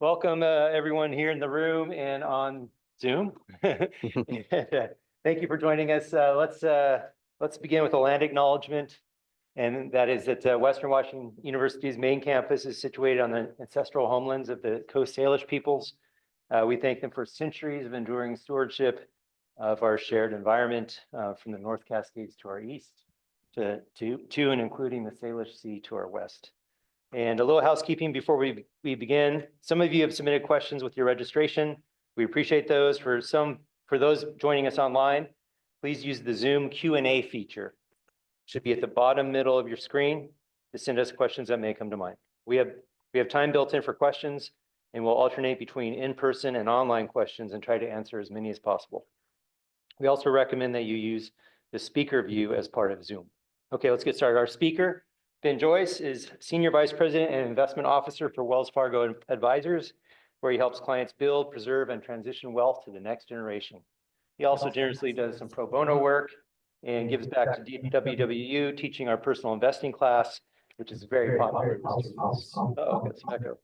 Welcome, everyone here in the room and on Zoom. Thank you for joining us. Let's begin with a land acknowledgement, and that is that Western Washington University's main campus is situated on the ancestral homelands of the Coast Salish peoples. We thank them for centuries of enduring stewardship of our shared environment, from the North Cascades to our east, to and including the Salish Sea to our west. And a little housekeeping before we begin. Some of you have submitted questions with your registration. We appreciate those. For those joining us online, please use the Zoom Q&A feature. It should be at the bottom middle of your screen to send us questions that may come to mind. We have time built in for questions, and we'll alternate between in-person and online questions and try to answer as many as possible. We also recommend that you use the speaker view as part of Zoom. Okay, let's get started. Our speaker, Ben Joyce, is Senior Vice President and Investment Officer for Wells Fargo Advisors, where he helps clients build, preserve, and transition wealth to the next generation. He also generously does some pro bono work and gives back to WWU, teaching our personal investing class, which is very popular with students. Oh, got some echo.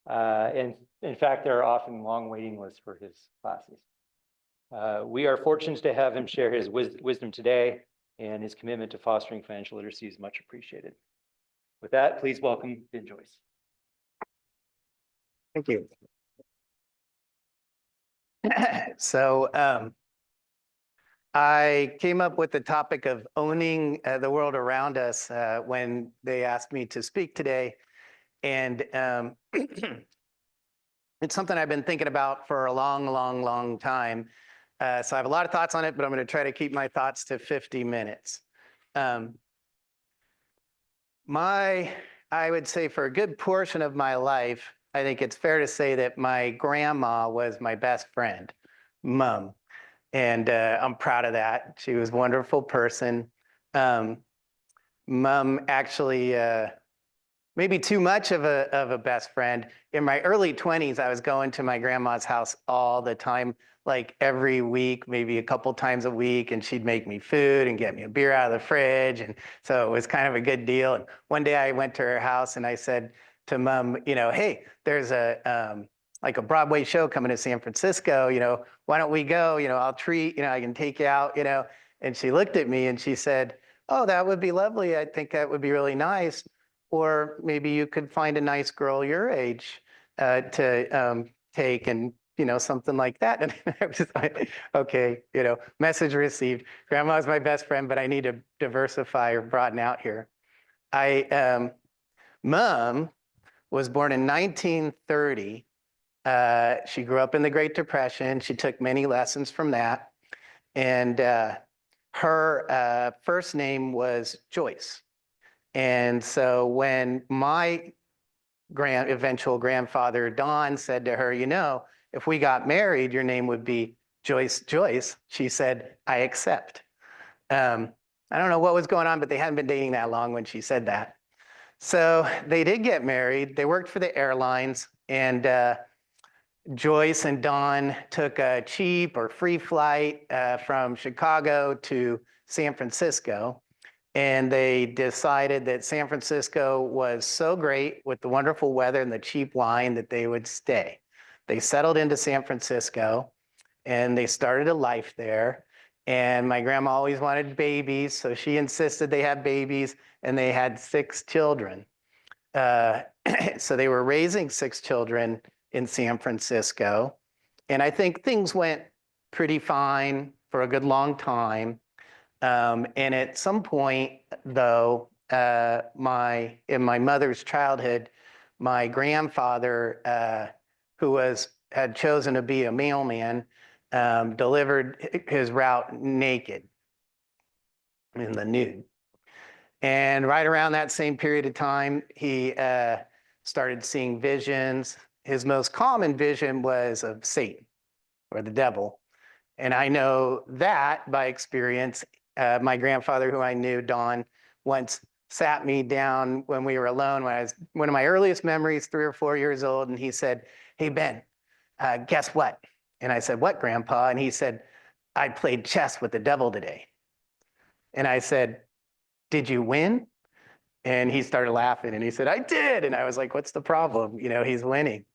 And in fact, there are often long waiting lists for his classes. We are fortunate to have him share his wisdom today, and his commitment to fostering financial literacy is much appreciated. With that, please welcome Ben Joyce. Thank you. So I came up with the topic of owning the world around us when they asked me to speak today. And it's something I've been thinking about for a long time. So I have a lot of thoughts on it, but I'm going to try to keep my thoughts to 50 minutes. I would say for a good portion of my life, I think it's fair to say that my grandma was my best friend, Mom. And I'm proud of that. She was a wonderful person. Mom actually, maybe too much of a best friend. In my early 20s, I was going to my grandma's house all the time, like every week, maybe a couple times a week, and she'd make me food and get me a beer out of the fridge. And so it was kind of a good deal. And one day I went to her house and I said to Mom, hey, there's like a Broadway show coming to San Francisco, why don't we go? I'll treat, I can take you out, And she looked at me and she said, oh, that would be lovely. I think that would be really nice. Or maybe you could find a nice girl your age to take and, something like that. And I was like, okay, message received. Grandma's my best friend, but I need to diversify or broaden out here. Mom was born in 1930. She grew up in the Great Depression. She took many lessons from that. And her first name was Joyce. And so when my eventual grandfather, Don, said to her, if we got married, your name would be Joyce Joyce, she said, I accept. I don't know what was going on, but they hadn't been dating that long when she said that. So they did get married. They worked for the airlines, and Joyce and Don took a cheap or free flight from Chicago to San Francisco. And they decided that San Francisco was so great with the wonderful weather and the cheap wine that they would stay. They settled into San Francisco and they started a life there. And my grandma always wanted babies, so she insisted they have babies, and they had 6 children. So they were raising 6 children in San Francisco. And I think things went pretty fine for a good long time. And at some point, though, in my mother's childhood, my grandfather, who had chosen to be a mailman, delivered his route naked, in the nude. And right around that same period of time, he started seeing visions. His most common vision was of Satan or the devil. And I know that by experience. My grandfather, who I knew, Don, once sat me down when we were alone, when I was one of my earliest memories, 3 or 4 years old, and he said, hey, Ben, guess what? And I said, what, Grandpa? And he said, I played chess with the devil today. And I said, did you win? And he started laughing and he said, I did. And I was like, what's the problem? You know, he's winning.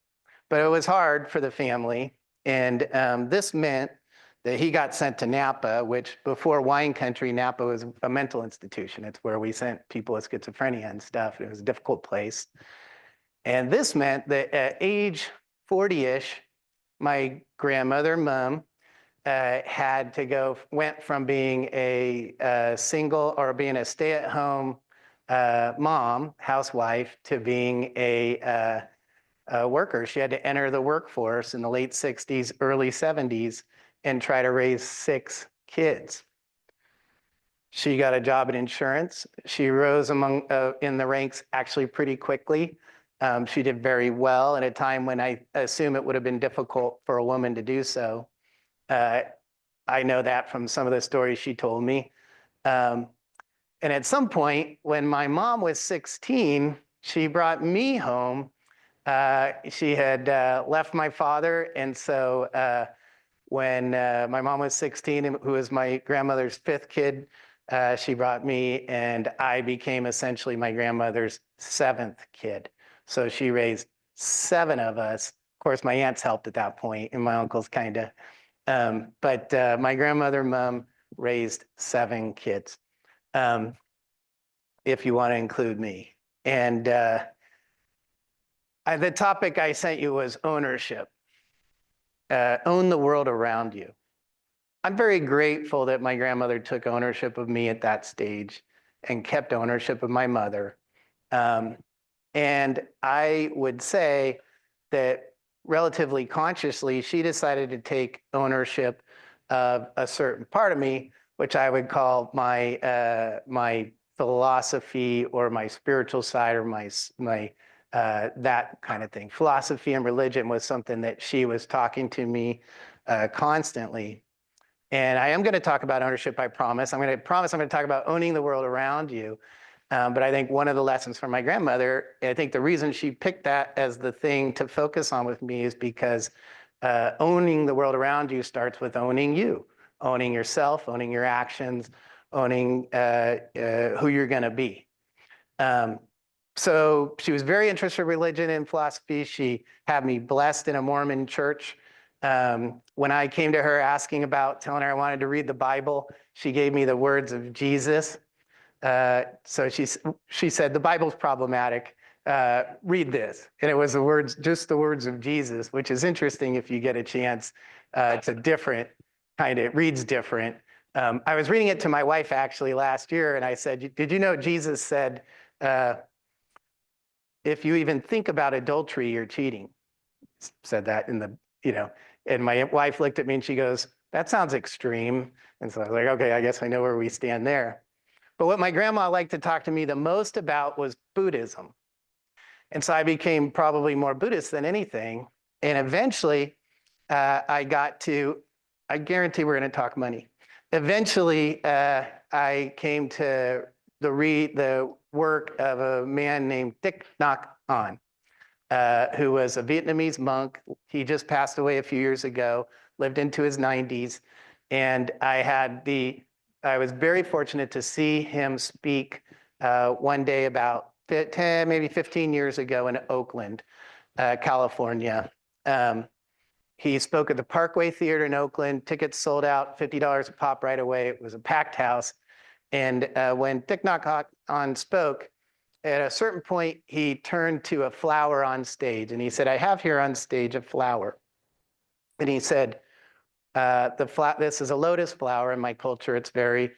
But it was hard for the family. And this meant that he got sent to Napa, which before wine country, Napa was a mental institution. It's where we sent people with schizophrenia and stuff. It was a difficult place. And this meant that at age 40-ish, my grandmother, mom, went from being a single or being a stay-at-home mom, housewife, to being a worker. She had to enter the workforce in the late 60s, early 70s, and try to raise 6 kids. She got a job in insurance. She rose in the ranks actually pretty quickly. She did very well at a time when I assume it would have been difficult for a woman to do so. I know that from some of the stories she told me. And at some point, when my mom was 16, she brought me home. She had left my father, and so when my mom was 16, who was my grandmother's 5th kid, she brought me, and I became essentially my grandmother's 7th kid. So she raised 7 of us. Of course, my aunts helped at that point, and my uncles kind of. But my grandmother, mom, raised 7 kids, if you want to include me. And the topic I sent you was ownership. Own the world around you. I'm very grateful that my grandmother took ownership of me at that stage and kept ownership of my mother. And I would say that relatively consciously, she decided to take ownership of a certain part of me, which I would call my philosophy or my spiritual side or my that kind of thing. Philosophy and religion was something that she was talking to me constantly. And I am going to talk about ownership, I promise. I'm going to talk about owning the world around you. But I think one of the lessons from my grandmother, I think the reason she picked that as the thing to focus on with me is because owning the world around you starts with owning you, owning yourself, owning your actions, owning who you're going to be. So she was very interested in religion and philosophy. She had me blessed in a Mormon church. When I came to her asking about, telling her I wanted to read the Bible, she gave me the words of Jesus. So she said, the Bible's problematic. Read this. And it was just the words of Jesus, which is interesting if you get a chance. It's a different kind of, it reads different. I was reading it to my wife actually last year, and I said, did you know Jesus said, if you even think about adultery, you're cheating. Said that in the, and my wife looked at me and she goes, that sounds extreme. And so I was like, okay, I guess I know where we stand there. But what my grandma liked to talk to me the most about was Buddhism. And so I became probably more Buddhist than anything. And eventually I guarantee we're going to talk money. Eventually I came to read the work of a man named Thich Nhat Hanh, who was a Vietnamese monk. He just passed away a few years ago, lived into his 90s. And I was very fortunate to see him speak one day about 10, maybe 15 years ago in Oakland, California. He spoke at the Parkway Theater in Oakland. Tickets sold out, $50 a pop right away. It was a packed house. And when Thich Nhat Hanh spoke, at a certain point, he turned to a flower on stage. And he said, I have here on stage a flower. And he said, this is a lotus flower in my culture. It's very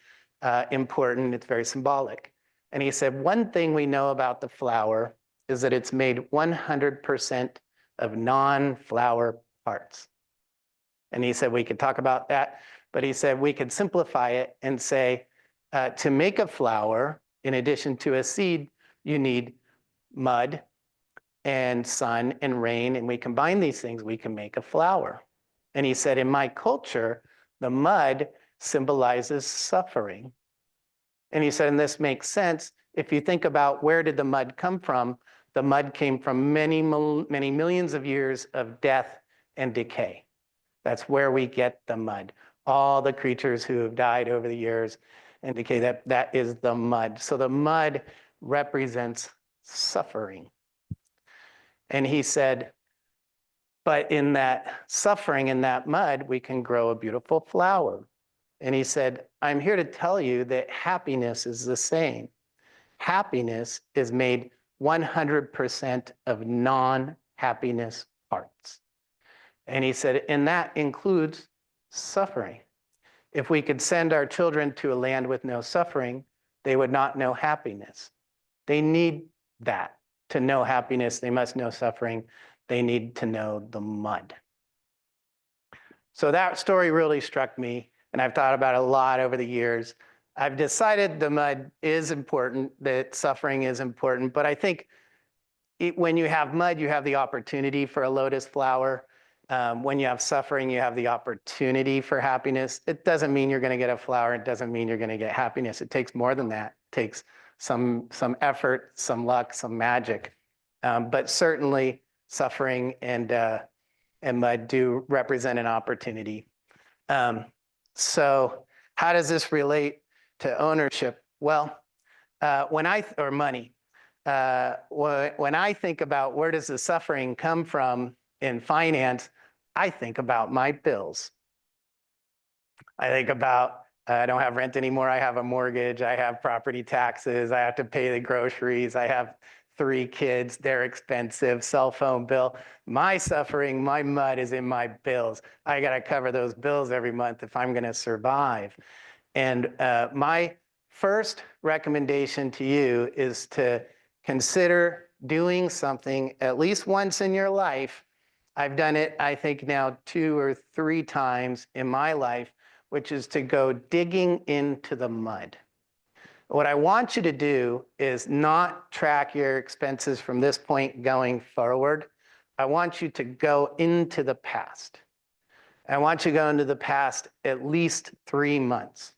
important. It's very symbolic. And he said, one thing we know about the flower is that it's made 100% of non-flower parts. And he said, we could talk about that, but he said, we could simplify it and say, to make a flower, in addition to a seed, you need mud and sun and rain. And we combine these things, we can make a flower. And he said, in my culture, the mud symbolizes suffering. And he said, and this makes sense. If you think about where did the mud come from, the mud came from many, many millions of years of death and decay. That's where we get the mud. All the creatures who have died over the years and decay, that is the mud. So the mud represents suffering. And he said, but in that suffering, in that mud, we can grow a beautiful flower. And he said, I'm here to tell you that happiness is the same. Happiness is made 100% of non-happiness parts. And he said, and that includes suffering. If we could send our children to a land with no suffering, they would not know happiness. They need that. To know happiness, they must know suffering. They need to know the mud. So that story really struck me, and I've thought about it a lot over the years. I've decided the mud is important, that suffering is important, but I think when you have mud, you have the opportunity for a lotus flower. When you have suffering, you have the opportunity for happiness. It doesn't mean you're going to get a flower. It doesn't mean you're going to get happiness. It takes more than that. It takes some effort, some luck, some magic. But certainly suffering and mud do represent an opportunity. So how does this relate to ownership? Well, or money. When I think about where does the suffering come from in finance, I think about my bills. I think about, I don't have rent anymore. I have a mortgage. I have property taxes. I have to pay the groceries. I have 3 kids. They're expensive. Cell phone bill. My suffering, my mud is in my bills. I got to cover those bills every month if I'm going to survive. And my first recommendation to you is to consider doing something at least once in your life. I've done it, I think now 2 or 3 times in my life, which is to go digging into the mud. What I want you to do is not track your expenses from this point going forward. I want you to go into the past. I want you to go into the past at least 3 months.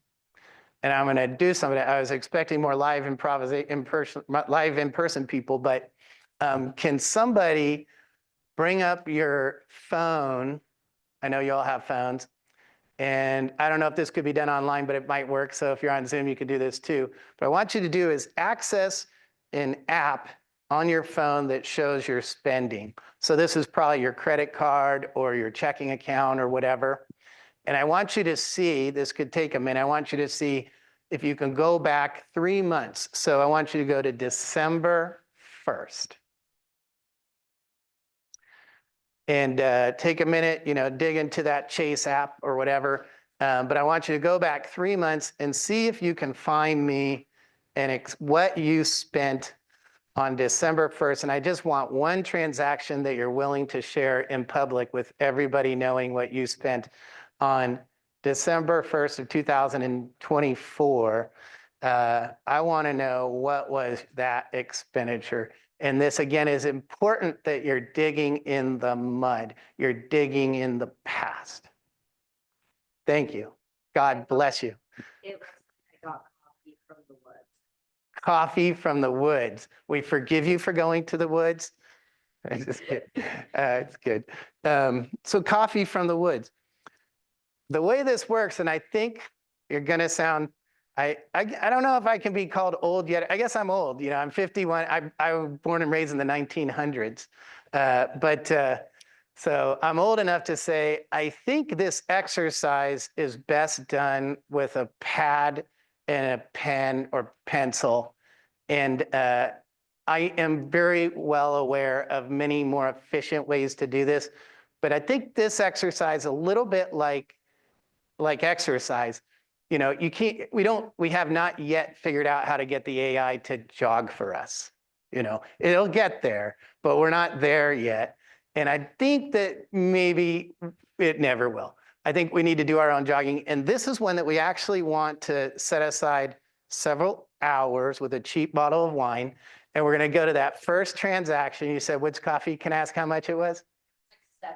And I'm going to do something. I was expecting more live in-person people, but can somebody bring up your phone? I know you all have phones. And I don't know if this could be done online, but it might work. So if you're on Zoom, you can do this too. But what I want you to do is access an app on your phone that shows your spending. So this is probably your credit card or your checking account or whatever. And I want you to see, this could take a minute, I want you to see if you can go back 3 months. So I want you to go to December 1st. And take a minute, dig into that Chase app or whatever. But I want you to go back 3 months and see if you can find me what you spent on December 1st. And I just want one transaction that you're willing to share in public with everybody knowing what you spent on December 1st of 2024. I want to know what was that expenditure. And this, again, is important that you're digging in the mud. You're digging in the past. Thank you. God bless you. It was, I got coffee from the woods. Coffee from the woods. We forgive you for going to the woods. It's just good. It's good. So coffee from the woods. The way this works, and I think you're going to sound, I don't know if I can be called old yet. I guess I'm old. I'm 51. I was born and raised in the 1900s. So I'm old enough to say, I think this exercise is best done with a pad and a pen or pencil. And I am very well aware of many more efficient ways to do this. But I think this exercise, a little bit like exercise, we have not yet figured out how to get the AI to jog for us. It'll get there, but we're not there yet. And I think that maybe it never will. I think we need to do our own jogging. And this is one that we actually want to set aside several hours with a cheap bottle of wine. And we're going to go to that first transaction. You said, which coffee? Can I ask how much it was? $7.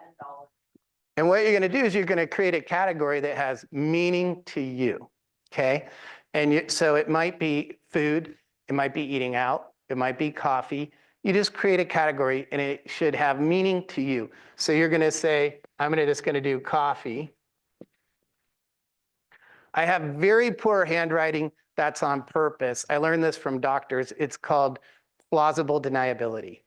And what you're going to do is you're going to create a category that has meaning to you, okay? And so it might be food, it might be eating out, it might be coffee. You just create a category and it should have meaning to you. So you're going to say, I'm just going to do coffee. I have very poor handwriting. that's on purpose. I learned this from doctors. It's called plausible deniability.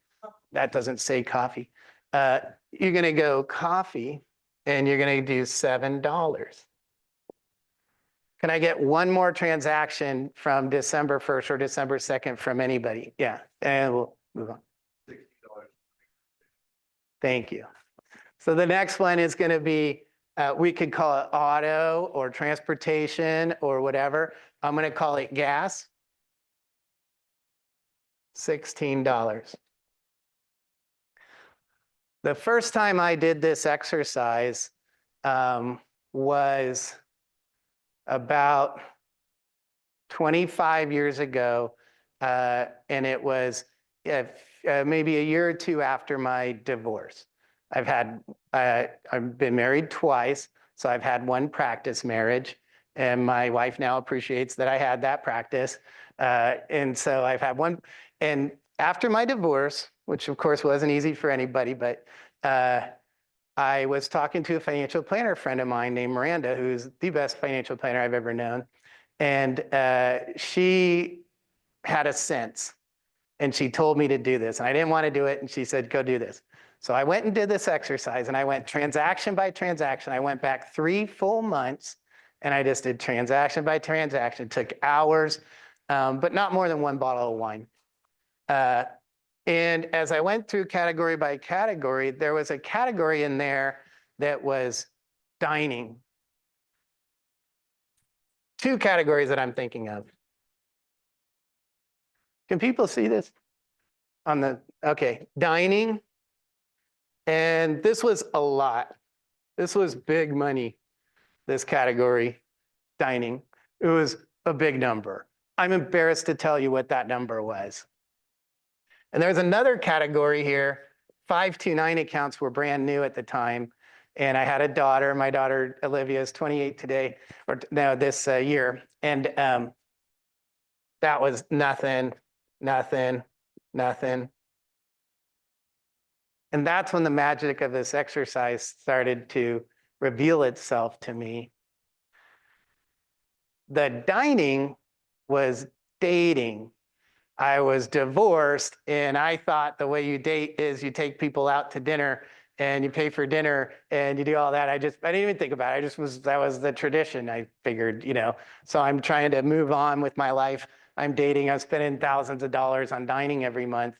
That doesn't say coffee. You're going to go coffee and you're going to do $7. Can I get one more transaction from December 1st or December 2nd from anybody? Yeah, and we'll move on. $60. Thank you. So the next one is going to be, we could call it auto or transportation or whatever. I'm going to call it gas. $16. The first time I did this exercise was about 25 years ago, and it was maybe a year or two after my divorce. I've been married twice, so I've had one practice marriage, and my wife now appreciates that I had that practice. And so I've had one, and after my divorce, which of course wasn't easy for anybody, but I was talking to a financial planner friend of mine named Miranda, who's the best financial planner I've ever known. And she had a sense, and she told me to do this. And I didn't want to do it, and she said, go do this. So I went and did this exercise, and I went transaction by transaction. I went back 3 full months, and I just did transaction by transaction. It took hours, but not more than 1 bottle of wine. And as I went through category by category, there was a category in there that was dining. 2 categories that I'm thinking of. Can people see this? Okay, dining. And this was a lot. This was big money, this category, dining. It was a big number. I'm embarrassed to tell you what that number was. And there's another category here. 529 accounts were brand new at the time. And I had a daughter. My daughter, Olivia, is 28 today, or no, this year. And that was nothing, nothing, nothing. And that's when the magic of this exercise started to reveal itself to me. The dining was dating. I was divorced, and I thought the way you date is you take people out to dinner and you pay for dinner and you do all that. I didn't even think about it. That was the tradition. I figured, so I'm trying to move on with my life. I'm dating, I'm spending thousands of dollars on dining every month.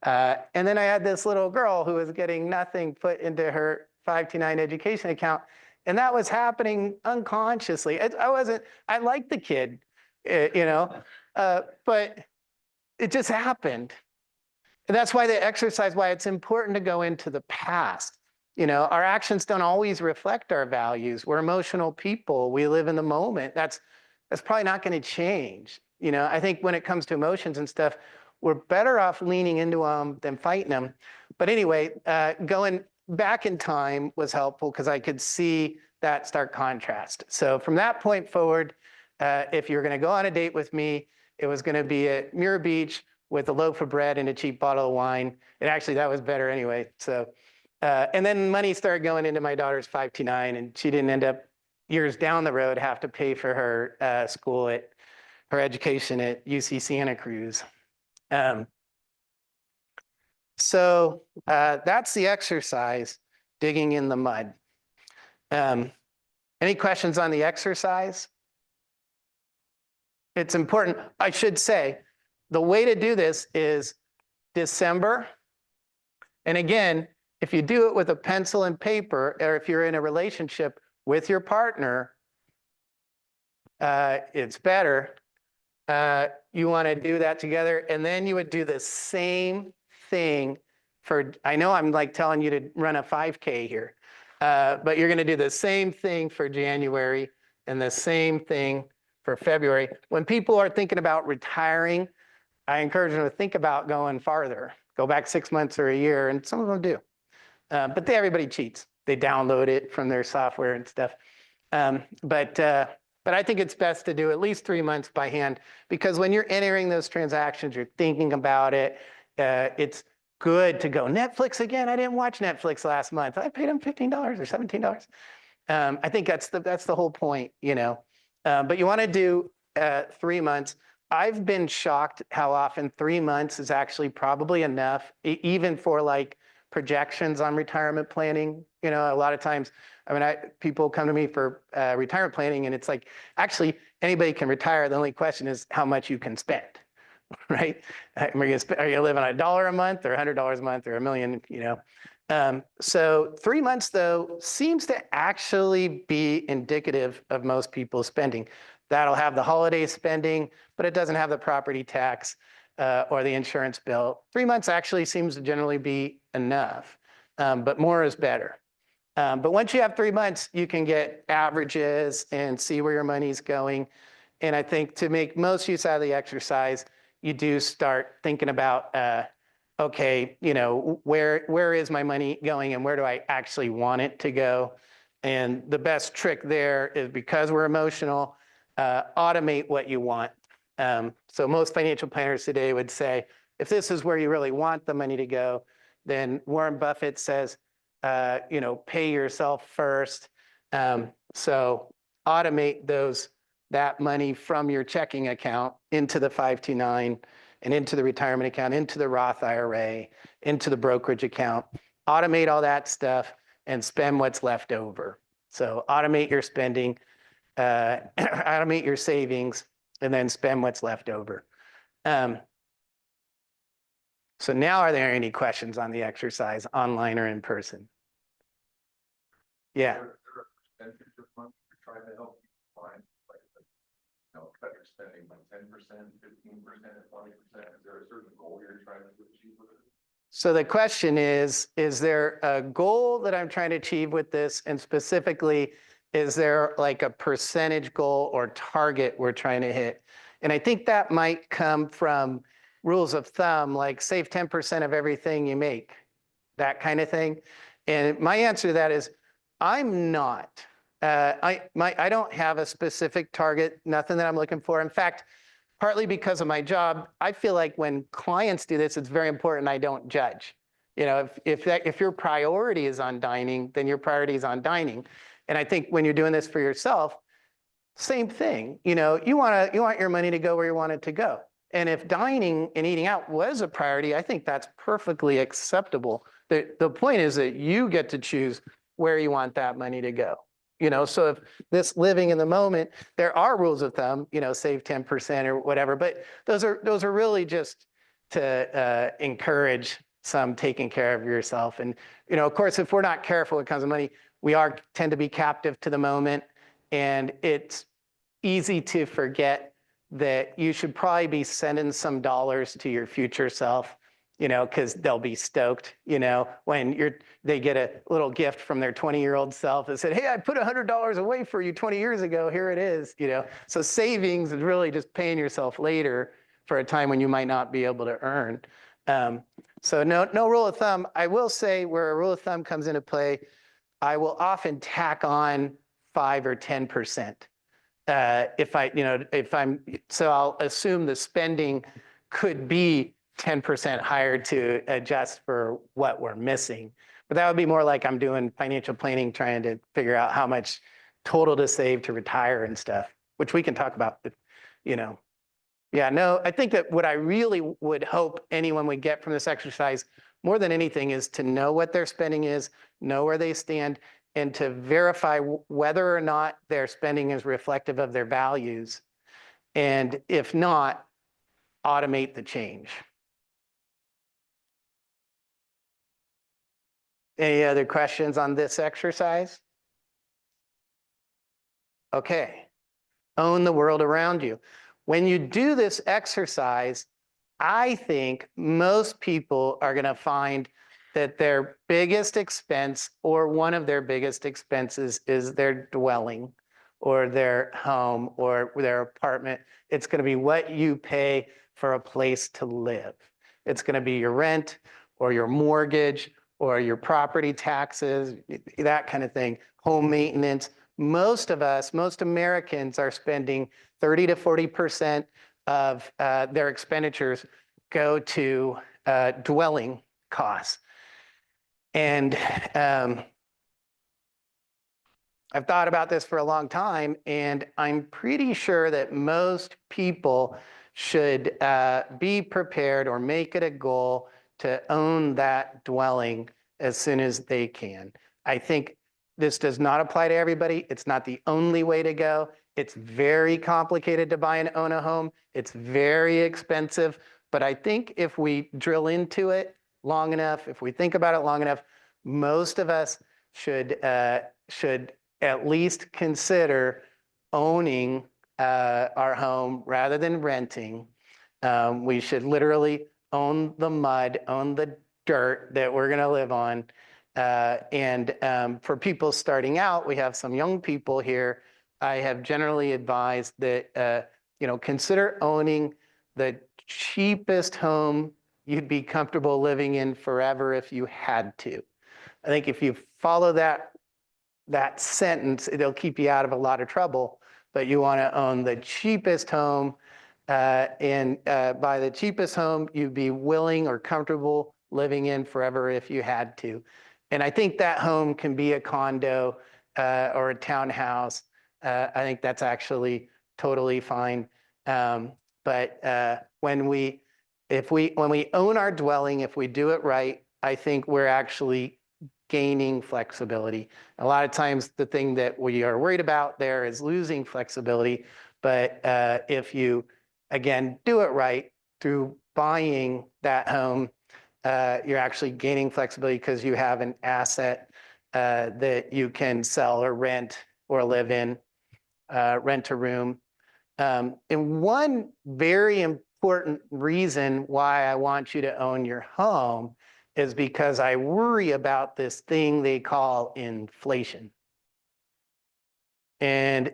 And then I had this little girl who was getting nothing put into her 529 education account. And that was happening unconsciously. I liked the kid, but it just happened. And that's why the exercise, why it's important to go into the past. Our actions don't always reflect our values. We're emotional people. We live in the moment. That's probably not going to change. I think when it comes to emotions and stuff, we're better off leaning into them than fighting them. But anyway, going back in time was helpful because I could see that stark contrast. So from that point forward, if you're going to go on a date with me, it was going to be at Muir Beach with a loaf of bread and a cheap bottle of wine. And actually, that was better anyway. So, and then money started going into my daughter's 529, and she didn't end up years down the road have to pay for her her education at UC Santa Cruz. So that's the exercise, digging in the mud. Any questions on the exercise? It's important. I should say, the way to do this is December. And again, if you do it with a pencil and paper, or if you're in a relationship with your partner, it's better. You want to do that together. And then you would do the same thing I know I'm like telling you to run a 5K here, but you're going to do the same thing for January and the same thing for February. When people are thinking about retiring, I encourage them to think about going farther, go back 6 months or a year, and some of them do. But everybody cheats. They download it from their software and stuff. But I think it's best to do at least 3 months by hand, because when you're entering those transactions, you're thinking about it. It's good to go, Netflix again? I didn't watch Netflix last month. I paid them $15 or $17. I think that's the whole point, But you want to do 3 months. I've been shocked how often 3 months is actually probably enough, even for like projections on retirement planning. You know, a lot of times, I mean, people come to me for retirement planning, and it's like, actually, anybody can retire. The only question is how much you can spend, right? Are you living on $1 a month or $100 a month or $1 million, you know? So 3 months, though, seems to actually be indicative of most people's spending. That'll have the holiday spending, but it doesn't have the property tax or the insurance bill. 3 months actually seems to generally be enough, but more is better. But once you have 3 months, you can get averages and see where your money's going. And I think to make most use out of the exercise, you do start thinking about, okay, you know, where is my money going and where do I actually want it to go? And the best trick there is, because we're emotional, automate what you want. So most financial planners today would say, if this is where you really want the money to go, then Warren Buffett says, you know, pay yourself first. So automate that money from your checking account into the 529 and into the retirement account, into the Roth IRA, into the brokerage account. Automate all that stuff and spend what's left over. So automate your spending, automate your savings, and then spend what's left over. So now, are there any questions on the exercise, online or in person? Yeah. Is there a percentage of money you're trying to help people find? Like, you know, cut your spending by 10%, 15%, 20%. Is there a certain goal you're trying to achieve with it? So the question is there a goal that I'm trying to achieve with this? And specifically, is there like a percentage goal or target we're trying to hit? And I think that might come from rules of thumb, like save 10% of everything you make, that kind of thing. And my answer to that is, I'm not. I don't have a specific target, nothing that I'm looking for. In fact, partly because of my job, I feel like when clients do this, it's very important I don't judge. You know, if your priority is on dining, then your priority is on dining. And I think when you're doing this for yourself, same thing. You know, you want your money to go where you want it to go. And if dining and eating out was a priority, I think that's perfectly acceptable. The point is that you get to choose where you want that money to go. You know, so if this living in the moment, there are rules of thumb, you know, save 10% or whatever, but those are really just to encourage some taking care of yourself. And, you know, of course, if we're not careful when it comes to money, we tend to be captive to the moment, and it's easy to forget that you should probably be sending some dollars to your future self, you know, because they'll be stoked, you know, when they get a little gift from their 20-year-old self that said, hey, I put $100 away for you 20 years ago, here it is, you know. So savings is really just paying yourself later for a time when you might not be able to earn. So no rule of thumb. I will say where a rule of thumb comes into play, I will often tack on 5 or 10%. So I'll assume the spending could be 10% higher to adjust for what we're missing. But that would be more like I'm doing financial planning, trying to figure out how much total to save to retire and stuff, which we can talk about, you know. Yeah, no, I think that what I really would hope anyone would get from this exercise more than anything is to know what their spending is, know where they stand, and to verify whether or not their spending is reflective of their values. And if not, automate the change. Any other questions on this exercise? Okay. Own the world around you. When you do this exercise, I think most people are going to find that their biggest expense, or one of their biggest expenses, is their dwelling or their home or their apartment. It's going to be what you pay for a place to live. It's going to be your rent or your mortgage or your property taxes, that kind of thing, home maintenance. Most of us, most Americans, are spending 30 to 40% of their expenditures go to dwelling costs. And I've thought about this for a long time, and I'm pretty sure that most people should be prepared or make it a goal to own that dwelling as soon as they can. I think this does not apply to everybody. It's not the only way to go. It's very complicated to buy and own a home. It's very expensive. But I think if we drill into it long enough, if we think about it long enough, most of us should at least consider owning our home rather than renting. We should literally own the mud, own the dirt that we're going to live on. For people starting out, we have some young people here. I have generally advised that, consider owning the cheapest home you'd be comfortable living in forever if you had to. I think if you follow that sentence, it'll keep you out of a lot of trouble. But you want to own the cheapest home, and by the cheapest home, you'd be willing or comfortable living in forever if you had to. And I think that home can be a condo or a townhouse. I think that's actually totally fine. But when we own our dwelling, if we do it right, I think we're actually gaining flexibility. A lot of times the thing that we are worried about there is losing flexibility. But if you, again, do it right through buying that home, you're actually gaining flexibility because you have an asset that you can sell or rent or live in, rent a room. And one very important reason why I want you to own your home is because I worry about this thing they call inflation. And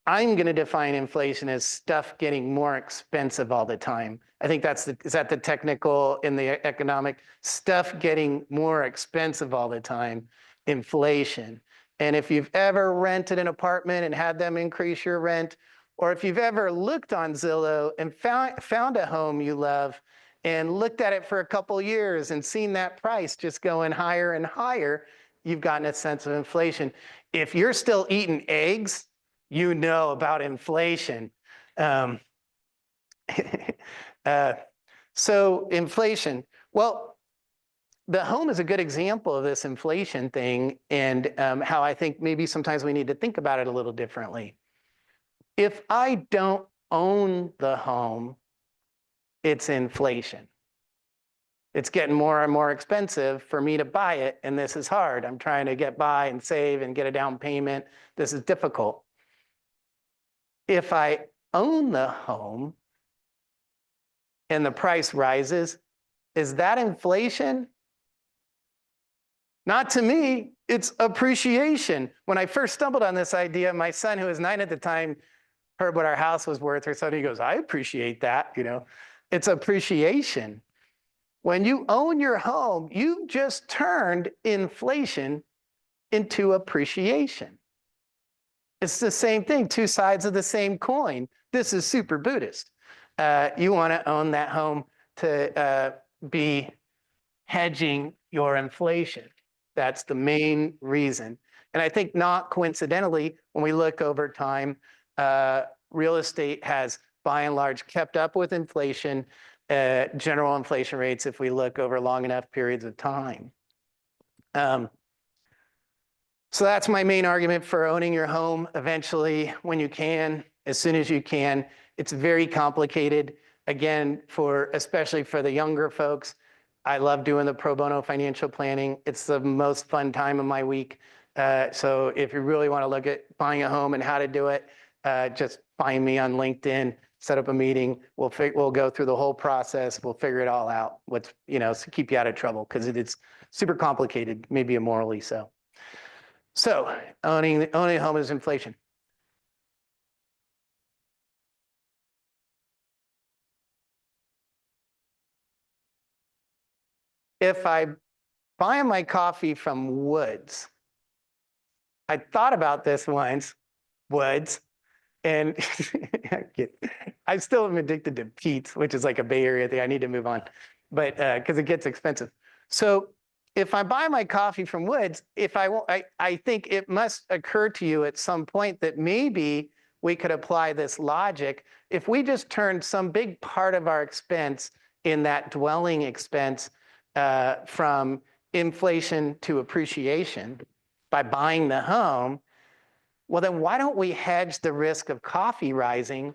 I'm going to define inflation as stuff getting more expensive all the time. I think is that the technical in the economic? Stuff getting more expensive all the time, inflation. And if you've ever rented an apartment and had them increase your rent, or if you've ever looked on Zillow and found a home you love and looked at it for a couple years and seen that price just going higher and higher, you've gotten a sense of inflation. If you're still eating eggs, you know about inflation. So inflation, well, the home is a good example of this inflation thing and how I think maybe sometimes we need to think about it a little differently. If I don't own the home, it's inflation. It's getting more and more expensive for me to buy it, and this is hard. I'm trying to get by and save and get a down payment. This is difficult. If I own the home and the price rises, is that inflation? Not to me, it's appreciation. When I first stumbled on this idea, my son, who was 9 at the time, heard what our house was worth or something. He goes, I appreciate that, It's appreciation. When you own your home, you just turned inflation into appreciation. It's the same thing, two sides of the same coin. This is super Buddhist. You want to own that home to be hedging your inflation. That's the main reason. And I think not coincidentally, when we look over time, real estate has by and large kept up with inflation, general inflation rates, if we look over long enough periods of time. So that's my main argument for owning your home eventually when you can, as soon as you can. It's very complicated. Again, especially for the younger folks, I love doing the pro bono financial planning. It's the most fun time of my week. So if you really want to look at buying a home and how to do it, just find me on LinkedIn, set up a meeting. We'll go through the whole process. We'll figure it all out. To keep you out of trouble because it's super complicated, maybe immorally so. So owning a home is inflation. If I buy my coffee from Woods, I thought about this once, Woods, and I still am addicted to Pete's, which is like a Bay Area thing. I need to move on, but because it gets expensive. So if I buy my coffee from Woods, if I won't, I think it must occur to you at some point that maybe we could apply this logic. If we just turned some big part of our expense in that dwelling expense from inflation to appreciation by buying the home, well, then why don't we hedge the risk of coffee rising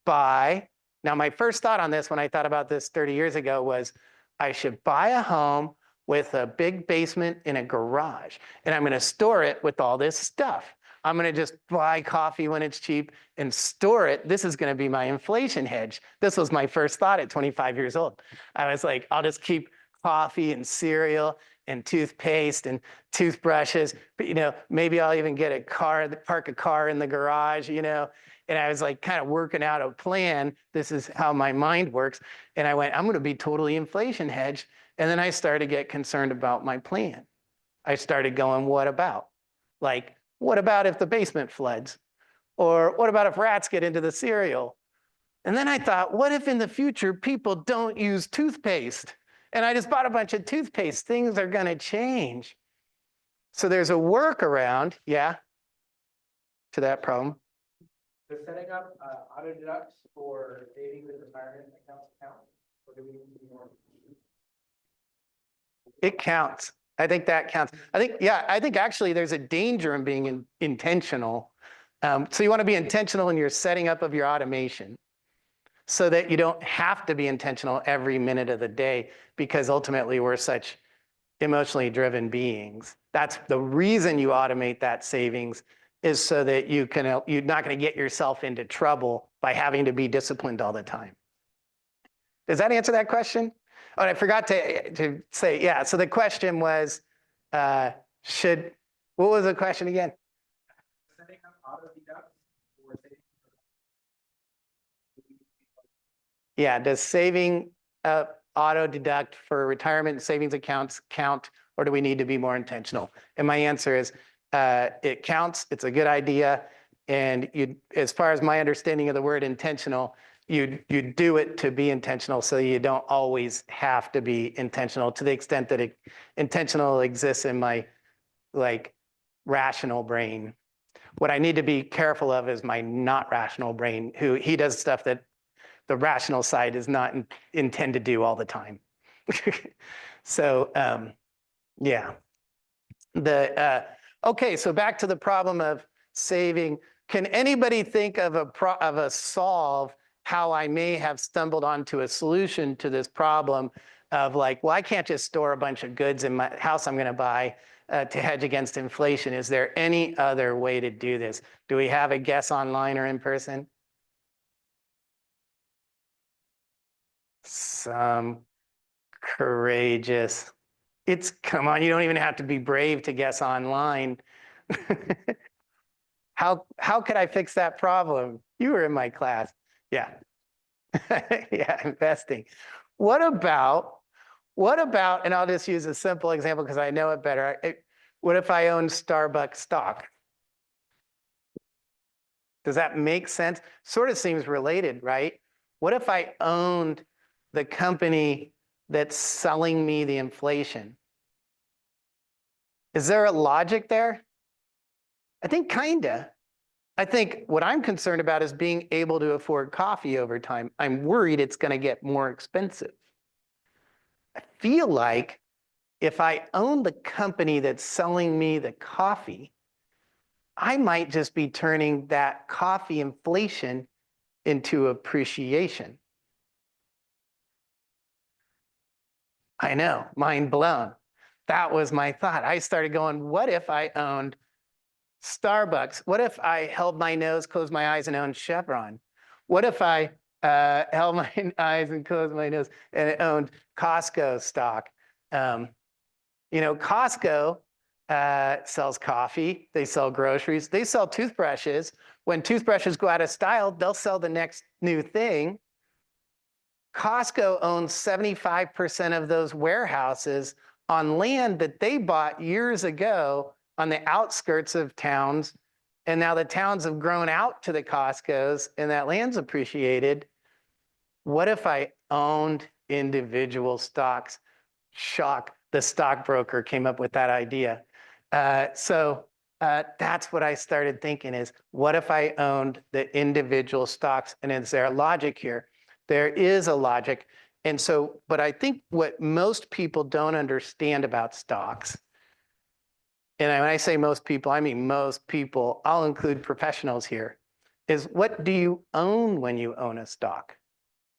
by, now my first thought on this when I thought about this 30 years ago was I should buy a home with a big basement in a garage, and I'm going to store it with all this stuff. I'm going to just buy coffee when it's cheap and store it. This is going to be my inflation hedge. This was my first thought at 25 years old. I was like, I'll just keep coffee and cereal and toothpaste and toothbrushes. But, maybe I'll even get a car, park a car in the garage, And I was like kind of working out a plan. This is how my mind works. And I went, I'm going to be totally inflation hedged. And then I started to get concerned about my plan. I started going, what about? Like, what about if the basement floods? Or what about if rats get into the cereal? And then I thought, what if in the future people don't use toothpaste? And I just bought a bunch of toothpaste. Things are going to change. So there's a workaround, to that problem. Does setting up auto deducts for savings and retirement accounts count? Or do we need to be more? It counts. I think that counts. I think actually there's a danger in being intentional. So you want to be intentional in your setting up of your automation so that you don't have to be intentional every minute of the day, because ultimately we're such emotionally driven beings. That's the reason you automate that savings, is so that you're not going to get yourself into trouble by having to be disciplined all the time. Does that answer that question? Oh, and I forgot to say, so the question was, what was the question again? Setting up auto deducts for savings. Yeah, does saving auto deduct for retirement savings accounts count, or do we need to be more intentional? And my answer is, it counts. It's a good idea. And as far as my understanding of the word intentional, you do it to be intentional, so you don't always have to be intentional, to the extent that intentional exists in my rational brain. What I need to be careful of is my not rational brain, he does stuff that the rational side does not intend to do all the time. So okay, so back to the problem of saving. Can anybody think of a solve how I may have stumbled onto a solution to this problem of I can't just store a bunch of goods in my house I'm going to buy to hedge against inflation. Is there any other way to do this? Do we have a guess online or in person? Some courageous. Come on, you don't even have to be brave to guess online. How could I fix that problem? You were in my class. Yeah. Investing. What about, and I'll just use a simple example because I know it better. What if I own Starbucks stock? Does that make sense? Sort of seems related, right? What if I owned the company that's selling me the inflation? Is there a logic there? I think kinda. I think what I'm concerned about is being able to afford coffee over time. I'm worried it's going to get more expensive. I feel like if I own the company that's selling me the coffee, I might just be turning that coffee inflation into appreciation. I know, mind blown. That was my thought. I started going, what if I owned Starbucks? What if I held my nose, closed my eyes, and owned Chevron? What if I held my eyes and closed my nose and owned Costco stock? Costco sells coffee. They sell groceries. They sell toothbrushes. When toothbrushes go out of style, they'll sell the next new thing. Costco owns 75% of those warehouses on land that they bought years ago on the outskirts of towns. And now the towns have grown out to the Costcos and that land's appreciated. What if I owned individual stocks? Shock. the stockbroker came up with that idea. That's what I started thinking is, what if I owned the individual stocks? And is there a logic here? There is a logic. And so, but I think what most people don't understand about stocks, and when I say most people, I mean most people, I'll include professionals here, is what do you own when you own a stock?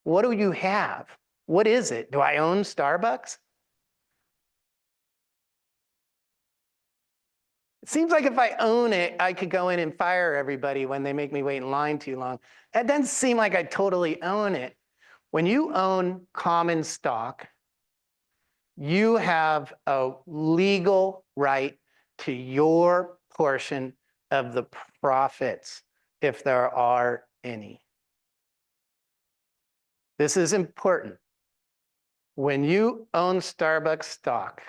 What do you have? What is it? Do I own Starbucks? It seems like if I own it, I could go in and fire everybody when they make me wait in line too long. That doesn't seem like I totally own it. When you own common stock, you have a legal right to your portion of the profits, if there are any. This is important. When you own Starbucks stock,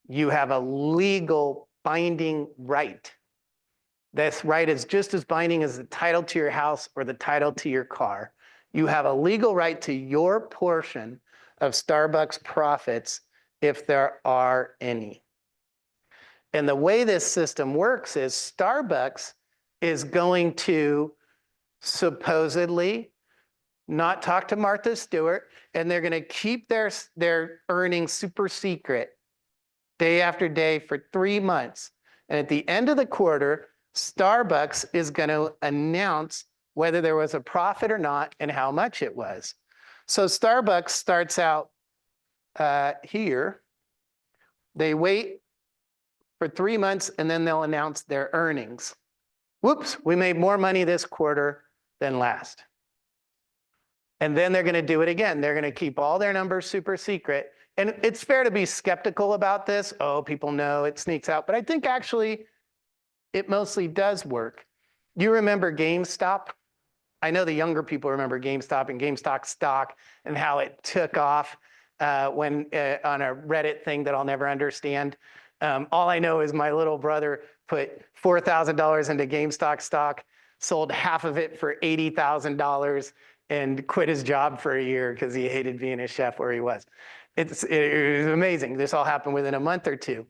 you have a legal binding right. This right is just as binding as the title to your house or the title to your car. You have a legal right to your portion of Starbucks profits if there are any. And the way this system works is Starbucks is going to supposedly not talk to Martha Stewart, and they're going to keep their earnings super secret day after day for 3 months. And at the end of the quarter, Starbucks is going to announce whether there was a profit or not and how much it was. So Starbucks starts out here. They wait for 3 months and then they'll announce their earnings. Whoops, we made more money this quarter than last. And then they're going to do it again. They're going to keep all their numbers super secret. And it's fair to be skeptical about this. Oh, people know it sneaks out. But I think actually it mostly does work. You remember GameStop? I know the younger people remember GameStop and GameStop stock and how it took off when on a Reddit thing that I'll never understand. All I know is my little brother put $4,000 into GameStop stock, sold half of it for $80,000 and quit his job for a year because he hated being a chef where he was. It was amazing. This all happened within a month or two.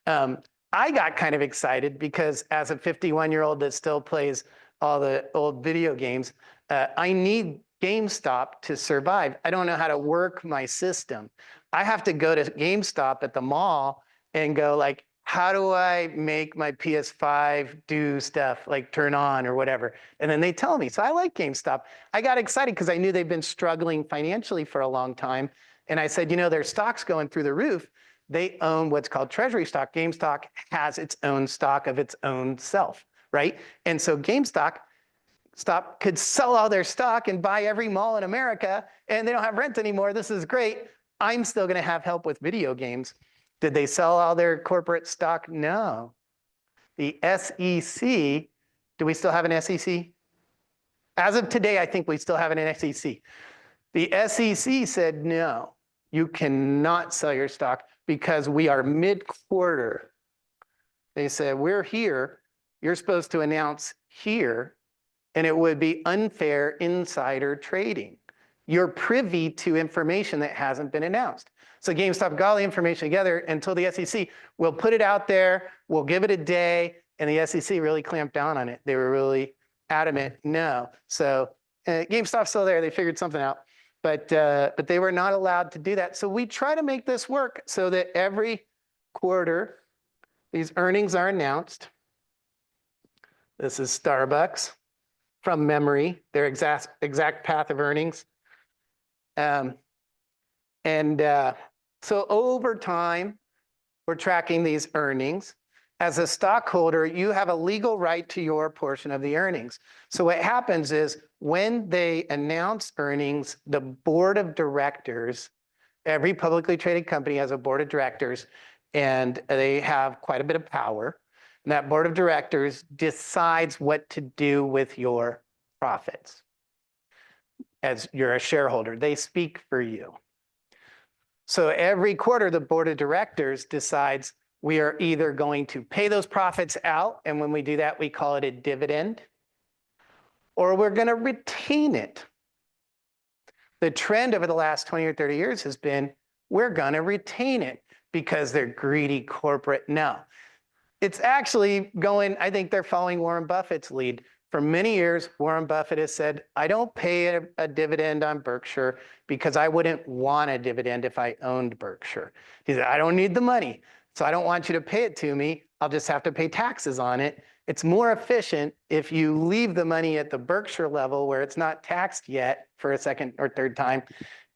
I got kind of excited because as a 51-year-old that still plays all the old video games, I need GameStop to survive. I don't know how to work my system. I have to go to GameStop at the mall and go like, how do I make my PS5 do stuff like turn on or whatever? And then they tell me. So I like GameStop. I got excited because I knew they've been struggling financially for a long time. And I said, you know, their stock's going through the roof. They own what's called treasury stock. GameStop has its own stock of its own self, right? And so GameStop could sell all their stock and buy every mall in America, and they don't have rent anymore. This is great. I'm still going to have help with video games. Did they sell all their corporate stock? No. The SEC, do we still have an SEC? As of today, I think we still have an SEC. The SEC said, no, you cannot sell your stock because we are mid-quarter. They said, we're here. You're supposed to announce here, and it would be unfair insider trading. You're privy to information that hasn't been announced. So GameStop got all the information together until the SEC will put it out there, we'll give it a day, and the SEC really clamped down on it. They were really adamant, no. So GameStop's still there, they figured something out, but they were not allowed to do that. So we try to make this work so that every quarter, these earnings are announced. This is Starbucks from memory, their exact path of earnings. So over time, we're tracking these earnings. As a stockholder, you have a legal right to your portion of the earnings. So what happens is when they announce earnings, the board of directors, every publicly traded company has a board of directors, and they have quite a bit of power. And that board of directors decides what to do with your profits. As you're a shareholder, they speak for you. So every quarter, the board of directors decides we are either going to pay those profits out, and when we do that, we call it a dividend, or we're going to retain it. The trend over the last 20 or 30 years has been we're going to retain it because they're greedy corporate. No, it's actually going, I think they're following Warren Buffett's lead. For many years, Warren Buffett has said, I don't pay a dividend on Berkshire because I wouldn't want a dividend if I owned Berkshire. He said, I don't need the money, so I don't want you to pay it to me. I'll just have to pay taxes on it. It's more efficient if you leave the money at the Berkshire level where it's not taxed yet for a second or third time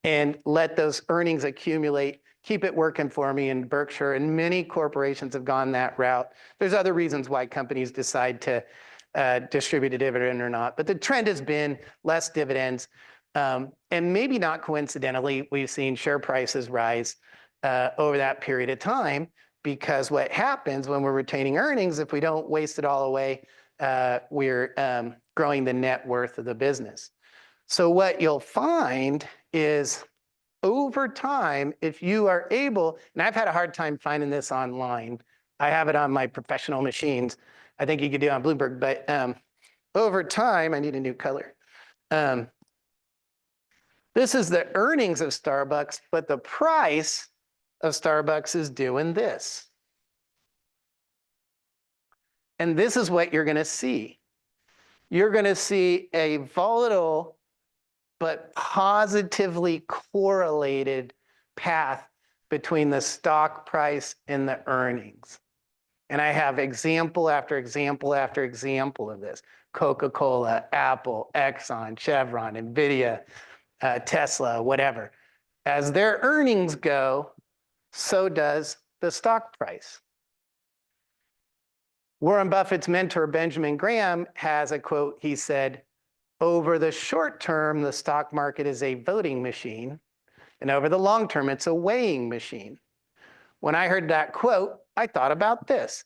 and let those earnings accumulate, keep it working for me in Berkshire. And many corporations have gone that route. There's other reasons why companies decide to distribute a dividend or not, but the trend has been less dividends. And maybe not coincidentally, we've seen share prices rise over that period of time, because what happens when we're retaining earnings, if we don't waste it all away, we're growing the net worth of the business. So what you'll find is over time, if you are able, and I've had a hard time finding this online, I have it on my professional machines. I think you could do it on Bloomberg, but over time, I need a new color. This is the earnings of Starbucks, but the price of Starbucks is doing this. And this is what you're going to see. You're going to see a volatile but positively correlated path between the stock price and the earnings. And I have example after example after example of this. Coca-Cola, Apple, Exxon, Chevron, NVIDIA, Tesla, whatever. As their earnings go, so does the stock price. Warren Buffett's mentor, Benjamin Graham, has a quote. He said, over the short term, the stock market is a voting machine. And over the long term, it's a weighing machine. When I heard that quote, I thought about this.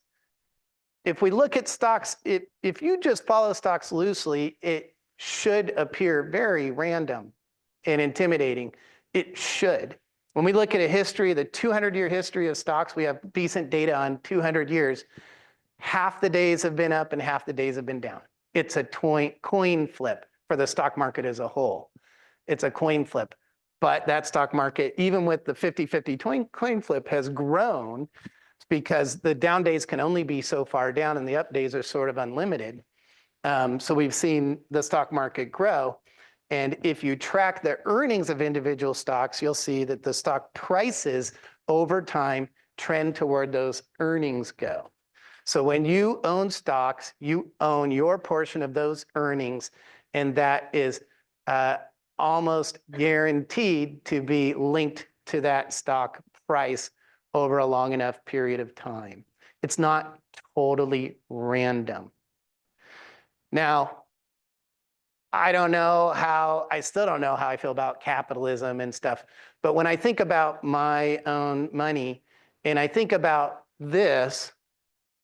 If we look at stocks, if you just follow stocks loosely, it should appear very random and intimidating. It should. When we look at a history, the 200-year history of stocks, we have decent data on 200 years. Half the days have been up and half the days have been down. It's a coin flip for the stock market as a whole. It's a coin flip. But that stock market, even with the 50-50 coin flip, has grown because the down days can only be so far down and the up days are sort of unlimited. So we've seen the stock market grow. And if you track the earnings of individual stocks, you'll see that the stock prices over time trend toward those earnings go. So when you own stocks, you own your portion of those earnings, and that is almost guaranteed to be linked to that stock price over a long enough period of time. It's not totally random. Now, I still don't know how I feel about capitalism and stuff, but when I think about my own money and I think about this,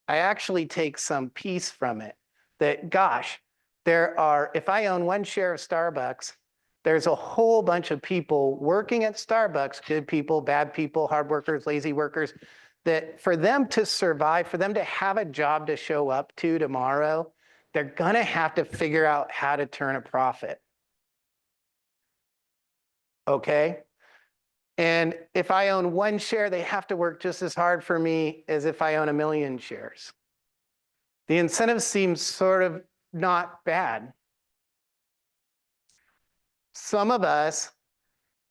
I actually take some piece from it that, gosh, if I own one share of Starbucks, there's a whole bunch of people working at Starbucks, good people, bad people, hard workers, lazy workers, that for them to survive, for them to have a job to show up to tomorrow, they're gonna have to figure out how to turn a profit. Okay? And if I own one share, they have to work just as hard for me as if I own 1 million shares. The incentive seems sort of not bad. Some of us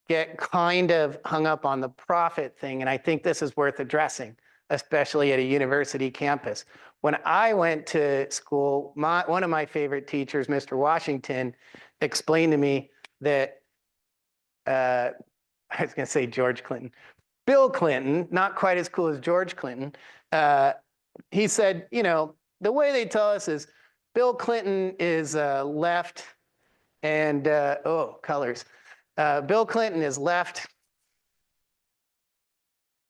get kind of hung up on the profit thing, and I think this is worth addressing, especially at a university campus. When I went to school, one of my favorite teachers, Mr. Washington, explained to me that, I was going to say George Clinton, Bill Clinton, not quite as cool as George Clinton, he said, you know, the way they tell us is Bill Clinton is left and, colors. Bill Clinton is left,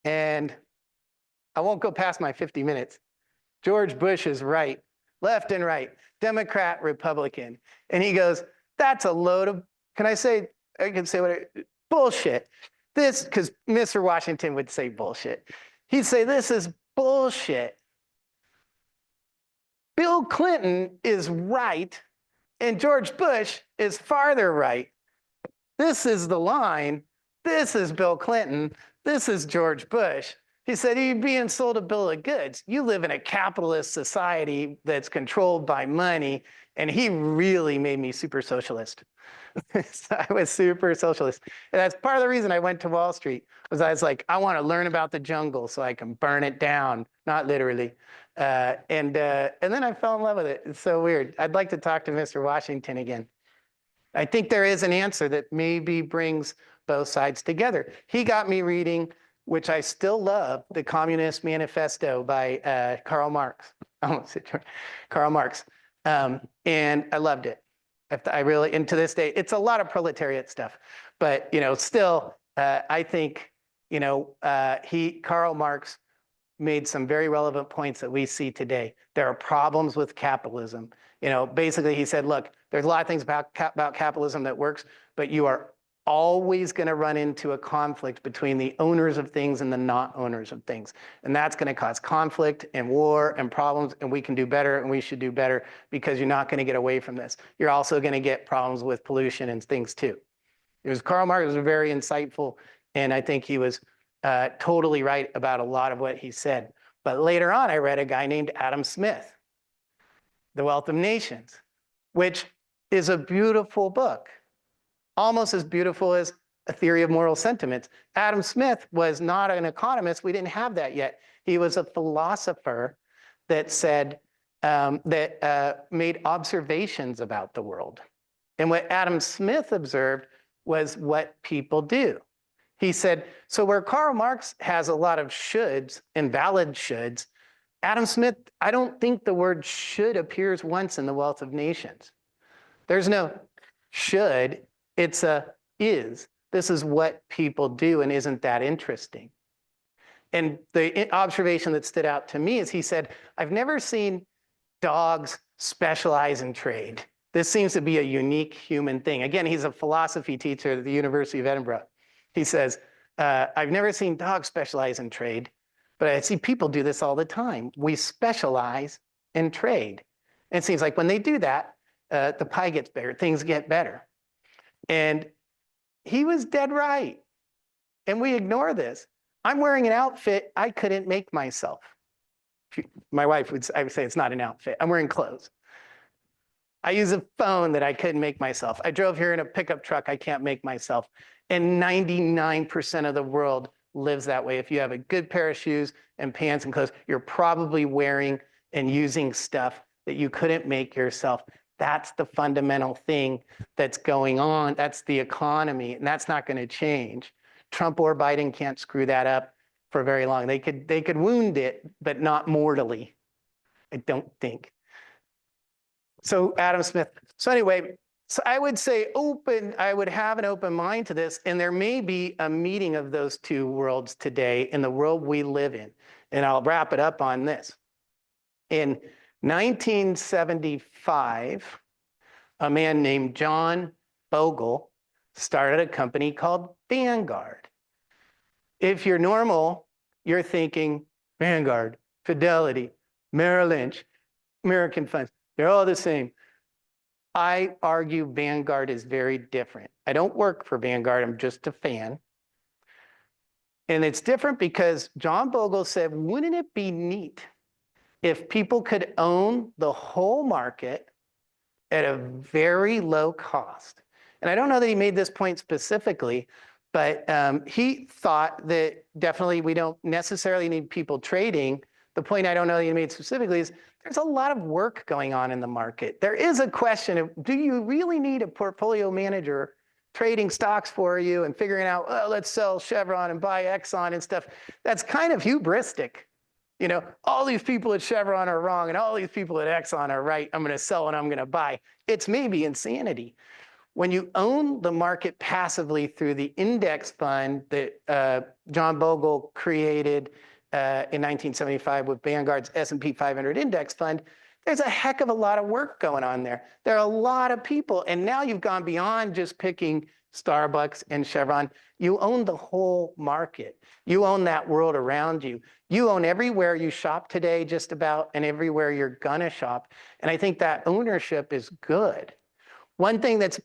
and I won't go past my 50 minutes. George Bush is right, left and right, Democrat, Republican. And he goes, that's a load of, I can say bullshit. This, because Mr. Washington would say bullshit. He'd say, this is bullshit. Bill Clinton is right, and George Bush is farther right. This is the line. This is Bill Clinton. This is George Bush. He said, you're being sold a bill of goods. You live in a capitalist society that's controlled by money. And he really made me super socialist. So I was super socialist. And that's part of the reason I went to Wall Street, was I was like, I want to learn about the jungle so I can burn it down, not literally. And then I fell in love with it. It's so weird. I'd like to talk to Mr. Washington again. I think there is an answer that maybe brings both sides together. He got me reading, which I still love, the Communist Manifesto by Karl Marx. I almost said Karl Marx. And I loved it. I really, and to this day, it's a lot of proletariat stuff, but still, I think, Karl Marx made some very relevant points that we see today. There are problems with capitalism. Basically he said, look, there's a lot of things about capitalism that works, but you are always going to run into a conflict between the owners of things and the not owners of things. And that's going to cause conflict and war and problems, and we can do better and we should do better because you're not going to get away from this. You're also going to get problems with pollution and things too. Karl Marx was very insightful, and I think he was totally right about a lot of what he said. But later on, I read a guy named Adam Smith, The Wealth of Nations, which is a beautiful book. Almost as beautiful as A Theory of Moral Sentiments. Adam Smith was not an economist. We didn't have that yet. He was a philosopher that said, made observations about the world. And what Adam Smith observed was what people do. He said, so where Karl Marx has a lot of shoulds and valid shoulds, Adam Smith, I don't think the word should appears once in The Wealth of Nations. There's no should. It's a is. This is what people do, and isn't that interesting? And the observation that stood out to me is he said, I've never seen dogs specialize in trade. This seems to be a unique human thing. Again, he's a philosophy teacher at the University of Edinburgh. He says, I've never seen dogs specialize in trade, but I see people do this all the time. We specialize in trade. And it seems like when they do that, the pie gets bigger, things get better. And he was dead right. And we ignore this. I'm wearing an outfit I couldn't make myself. My wife I would say it's not an outfit. I'm wearing clothes. I use a phone that I couldn't make myself. I drove here in a pickup truck I can't make myself. And 99% of the world lives that way. If you have a good pair of shoes and pants and clothes, you're probably wearing and using stuff that you couldn't make yourself. That's the fundamental thing that's going on. That's the economy, and that's not going to change. Trump or Biden can't screw that up for very long. They could wound it, but not mortally, I don't think. So Adam Smith. So anyway, so I would say I would have an open mind to this, and there may be a meeting of those two worlds today in the world we live in. And I'll wrap it up on this. In 1975, a man named John Bogle started a company called Vanguard. If you're normal, you're thinking Vanguard, Fidelity, Merrill Lynch, American Funds, they're all the same. I argue Vanguard is very different. I don't work for Vanguard, I'm just a fan. And it's different because John Bogle said, wouldn't it be neat if people could own the whole market at a very low cost? And I don't know that he made this point specifically, but he thought that definitely we don't necessarily need people trading. The point I don't know that he made specifically is there's a lot of work going on in the market. There is a question of, do you really need a portfolio manager trading stocks for you and figuring out, oh, let's sell Chevron and buy Exxon and stuff? That's kind of hubristic. All these people at Chevron are wrong and all these people at Exxon are right. I'm going to sell and I'm going to buy. It's maybe insanity. When you own the market passively through the index fund that John Bogle created in 1975 with Vanguard's S&P 500 index fund, there's a heck of a lot of work going on there. There are a lot of people. And now you've gone beyond just picking Starbucks and Chevron. You own the whole market. You own that world around you. You own everywhere you shop today, just about, and everywhere you're gonna shop. And I think that ownership is good. One thing that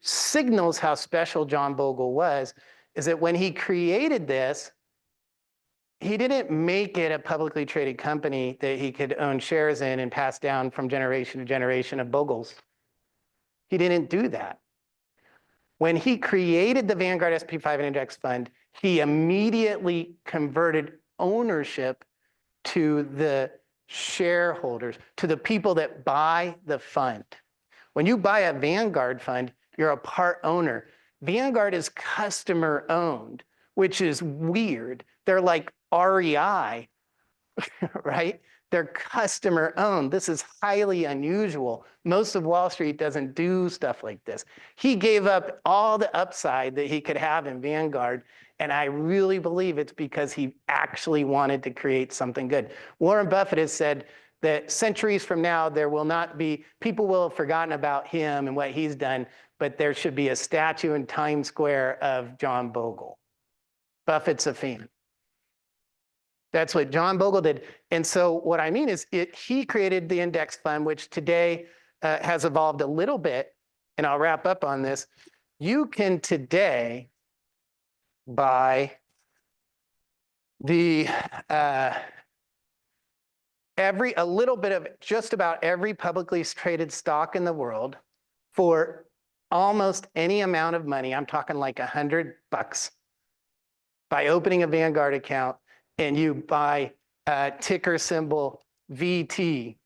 signals how special John Bogle was is that when he created this, he didn't make it a publicly traded company that he could own shares in and pass down from generation to generation of Bogles. He didn't do that. When he created the Vanguard SP 500 Index Fund, he immediately converted ownership to the shareholders, to the people that buy the fund. When you buy a Vanguard fund, you're a part owner. Vanguard is customer owned, which is weird. They're like REI, right? They're customer owned. This is highly unusual. Most of Wall Street doesn't do stuff like this. He gave up all the upside that he could have in Vanguard. And I really believe it's because he actually wanted to create something good. Warren Buffett has said that centuries from now, there will not be, people will have forgotten about him and what he's done, but there should be a statue in Times Square of John Bogle. Buffett's a fan. That's what John Bogle did. And so what I mean is he created the index fund, which today has evolved a little bit. And I'll wrap up on this. You can today buy the a little bit of just about every publicly traded stock in the world for almost any amount of money. I'm talking like $100 by opening a Vanguard account, and you buy ticker symbol VT.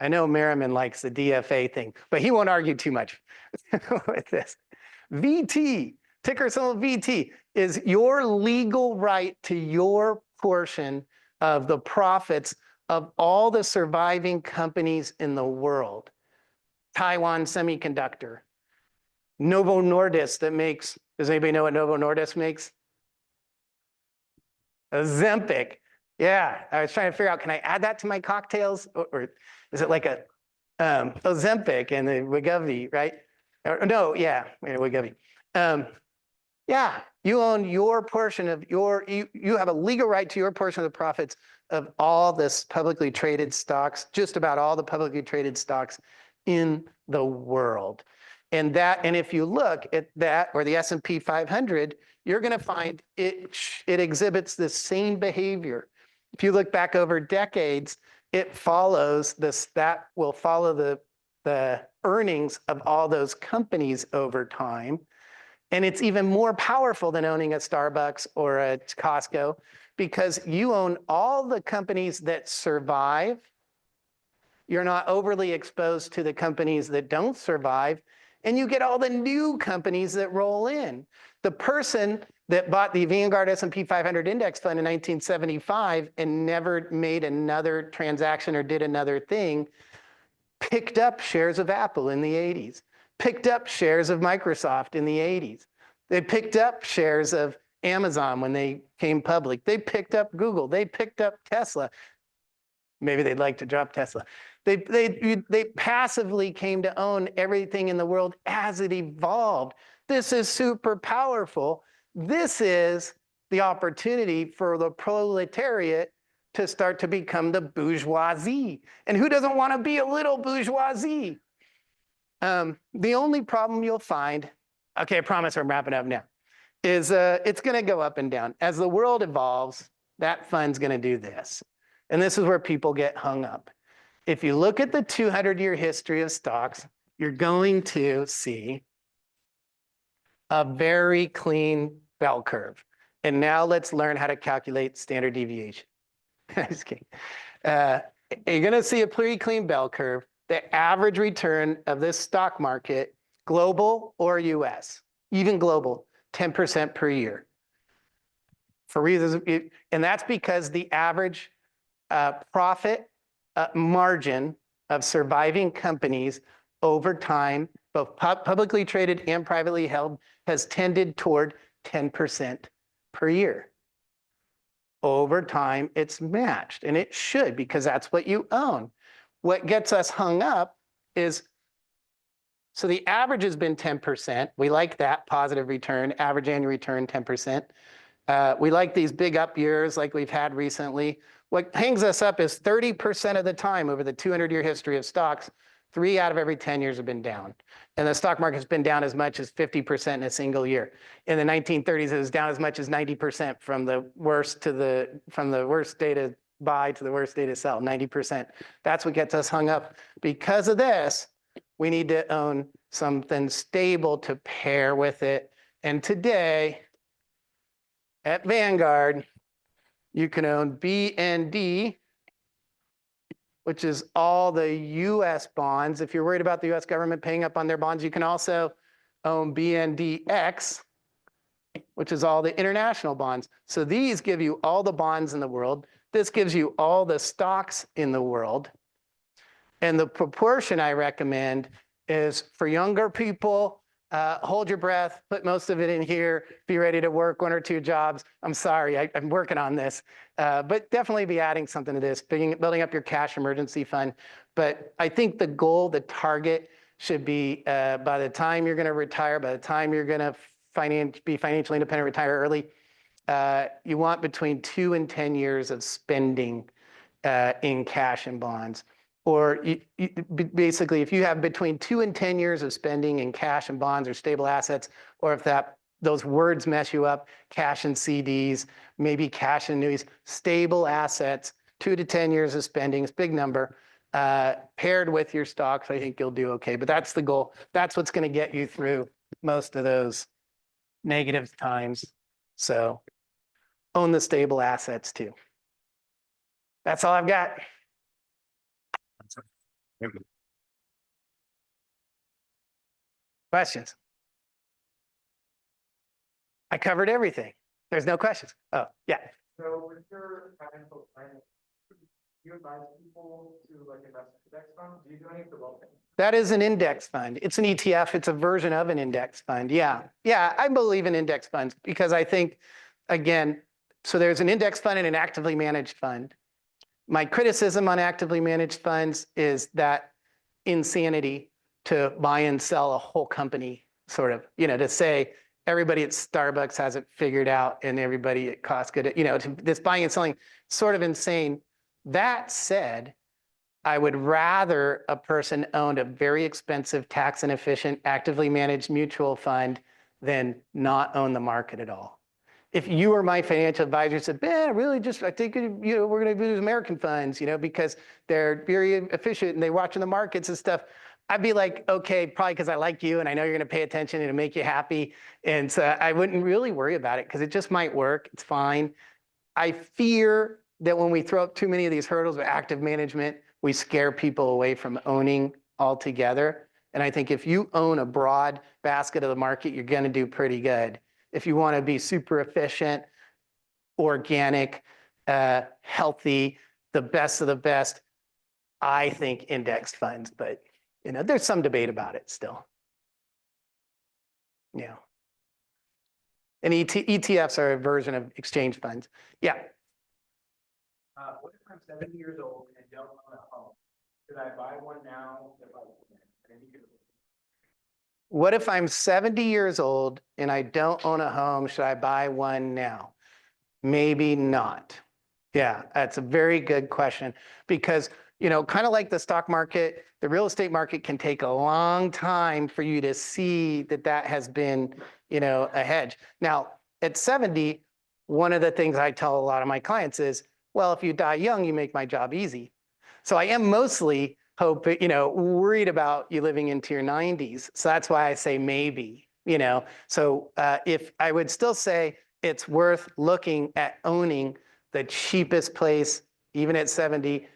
I know Merriman likes the DFA thing, but he won't argue too much with this. VT, ticker symbol VT, is your legal right to your portion of the profits of all the surviving companies in the world. Taiwan Semiconductor, Novo Nordisk that makes, does anybody know what Novo Nordisk makes? Ozempic. Yeah, I was trying to figure out, can I add that to my cocktails? Or is it like a Ozempic and the Wegovy, right? Or, no, yeah, Wegovy. Yeah, you own your portion of you have a legal right to your portion of the profits of all this publicly traded stocks, just about all the publicly traded stocks in the world. And if you look at that, or the S&P 500, you're going to find it exhibits the same behavior. If you look back over decades, it follows this, that will follow the earnings of all those companies over time. And it's even more powerful than owning a Starbucks or a Costco, because you own all the companies that survive. You're not overly exposed to the companies that don't survive. And you get all the new companies that roll in. The person that bought the Vanguard S&P 500 Index Fund in 1975 and never made another transaction or did another thing, picked up shares of Apple in the 80s, picked up shares of Microsoft in the 80s. They picked up shares of Amazon when they came public. They picked up Google. They picked up Tesla. Maybe they'd like to drop Tesla. They passively came to own everything in the world as it evolved. This is super powerful. This is the opportunity for the proletariat to start to become the bourgeoisie. And who doesn't want to be a little bourgeoisie? The only problem you'll find, okay, I promise I'm wrapping up now, is it's going to go up and down. As the world evolves, that fund's going to do this. And this is where people get hung up. If you look at the 200-year history of stocks, you're going to see a very clean bell curve. And now let's learn how to calculate standard deviation. Just kidding. You're going to see a pretty clean bell curve. The average return of this stock market, global or US, even global, 10% per year. For reasons, and that's because the average profit margin of surviving companies over time, both publicly traded and privately held, has tended toward 10% per year. Over time, it's matched, and it should, because that's what you own. What gets us hung up is, so the average has been 10%. We like that positive return, average annual return, 10%. We like these big up years like we've had recently. What hangs us up is 30% of the time over the 200-year history of stocks, 3 out of every 10 years have been down. And the stock market's been down as much as 50% in a single year. In the 1930s, it was down as much as 90% from the worst day to buy to the worst day to sell, 90%. That's what gets us hung up. Because of this, we need to own something stable to pair with it. And today at Vanguard, you can own BND, which is all the US bonds. If you're worried about the US government paying up on their bonds, you can also own BNDX, which is all the international bonds. So these give you all the bonds in the world. This gives you all the stocks in the world. And the proportion I recommend is for younger people, hold your breath, put most of it in here, be ready to work 1 or 2 jobs. I'm sorry, I'm working on this, but definitely be adding something to this, building up your cash emergency fund. But I think the goal, the target should be by the time you're gonna retire, by the time you're gonna be financially independent, retire early, you want between 2 and 10 years of spending in cash and bonds. Or basically, if you have between 2 and 10 years of spending in cash and bonds or stable assets, or if those words mess you up, cash and CDs, maybe cash and annuities, stable assets, 2 to 10 years of spending, it's a big number, paired with your stocks, I think you'll do okay. But that's the goal. That's what's going to get you through most of those negative times. So own the stable assets too. That's all I've got. Questions? I covered everything. There's no questions. Oh, yeah. So with your financial planning, do you advise people to like invest in index funds? Do you do any of the wealth? That is an index fund. It's an ETF. It's a version of an index fund. Yeah. Yeah, I believe in index funds because I think, again, so there's an index fund and an actively managed fund. My criticism on actively managed funds is that insanity to buy and sell a whole company, sort of, to say everybody at Starbucks has it figured out and everybody at Costco, this buying and selling, sort of insane. That said, I would rather a person owned a very expensive, tax inefficient, actively managed mutual fund than not own the market at all. If you were my financial advisor and said, man, really I think, we're going to use American funds, because they're very efficient and they watch in the markets and stuff. I'd be like, okay, probably because I like you and I know you're going to pay attention and it'll make you happy. And so I wouldn't really worry about it because it just might work. It's fine. I fear that when we throw up too many of these hurdles with active management, we scare people away from owning altogether. And I think if you own a broad basket of the market, you're going to do pretty good. If you want to be super efficient, organic, healthy, the best of the best, I think index funds, but there's some debate about it still. Yeah. And ETFs are a version of exchange funds. Yeah. What if I'm 70 years old and don't own a home? Should I buy one now? What if I'm 70 years old and I don't own a home? Should I buy one now? Maybe not. Yeah, that's a very good question because, kind of like the stock market, the real estate market can take a long time for you to see that has been, a hedge. Now, at 70, one of the things I tell a lot of my clients is, well, if you die young, you make my job easy. So I am mostly worried about you living into your 90s. So that's why I say maybe, So if I would still say it's worth looking at owning the cheapest place, even at 70,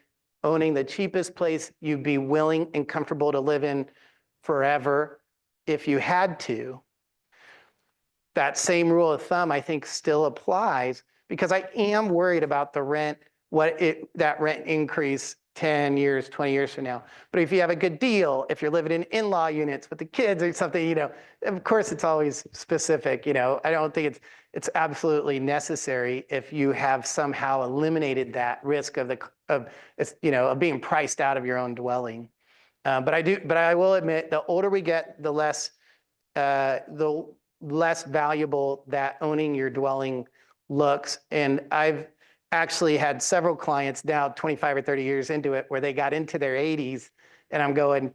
owning the cheapest place you'd be willing and comfortable to live in forever if you had to. That same rule of thumb, I think, still applies because I am worried about the rent, that rent increase 10 years, 20 years from now. But if you have a good deal, if you're living in in-law units with the kids or something, of course it's always specific, I don't think it's absolutely necessary if you have somehow eliminated that risk of being priced out of your own dwelling. But I will admit, the older we get, the less valuable that owning your dwelling looks. And I've actually had several clients now 25 or 30 years into it where they got into their 80s and I'm going,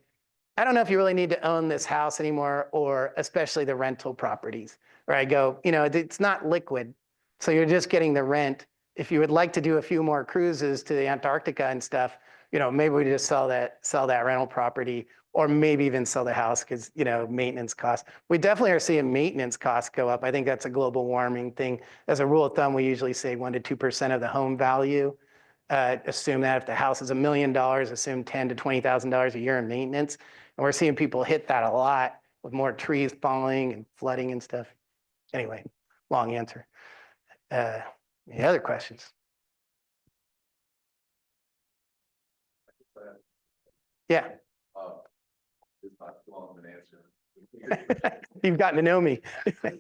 I don't know if you really need to own this house anymore, or especially the rental properties, where I go, it's not liquid. So you're just getting the rent. If you would like to do a few more cruises to the Antarctica and stuff, maybe we just sell that rental property, or maybe even sell the house because, maintenance costs. We definitely are seeing maintenance costs go up. I think that's a global warming thing. As a rule of thumb, we usually say 1 to 2% of the home value. Assume that if the house is $1 million, assume $10,000 to $20,000 a year in maintenance. And we're seeing people hit that a lot with more trees falling and flooding and stuff. Anyway, long answer. Any other questions? Yeah, It's not long of an answer. you've gotten to know me. Fact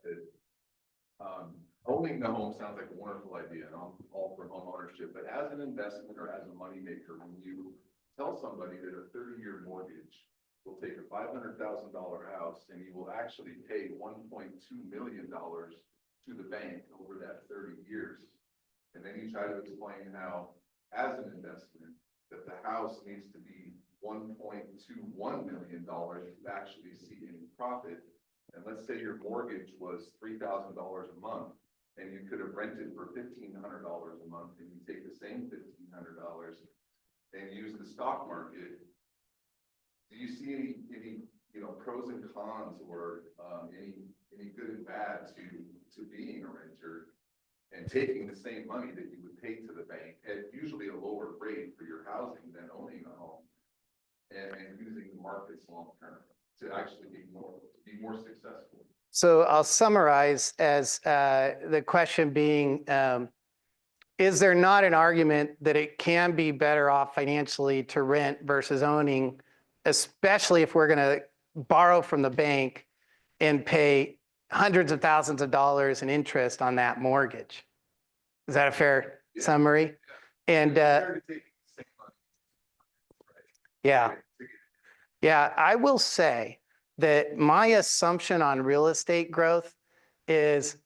that, owning the home sounds like a wonderful idea, and I'm all for home ownership, but as an investment or as a moneymaker, when you tell somebody that a 30-year mortgage will take a $500,000 house and you will actually pay $1.2 million to the bank over that 30 years. And then you try to explain how, as an investment, that the house needs to be $1.21 million to actually see any profit. And let's say your mortgage was $3,000 a month, and you could have rented for $1,500 a month, and you take the same $1,500 and use the stock market. Do you see any pros and cons, or any good and bad to being a renter and taking the same money that you would pay to the bank at usually a lower rate for your housing than owning a home, and using the markets long term to actually be more successful? So I'll summarize as the question being, is there not an argument that it can be better off financially to rent versus owning, especially if we're going to borrow from the bank and pay hundreds of thousands of dollars in interest on that mortgage? Is that a fair summary? And yeah. Yeah, I will say that my assumption on real estate growth is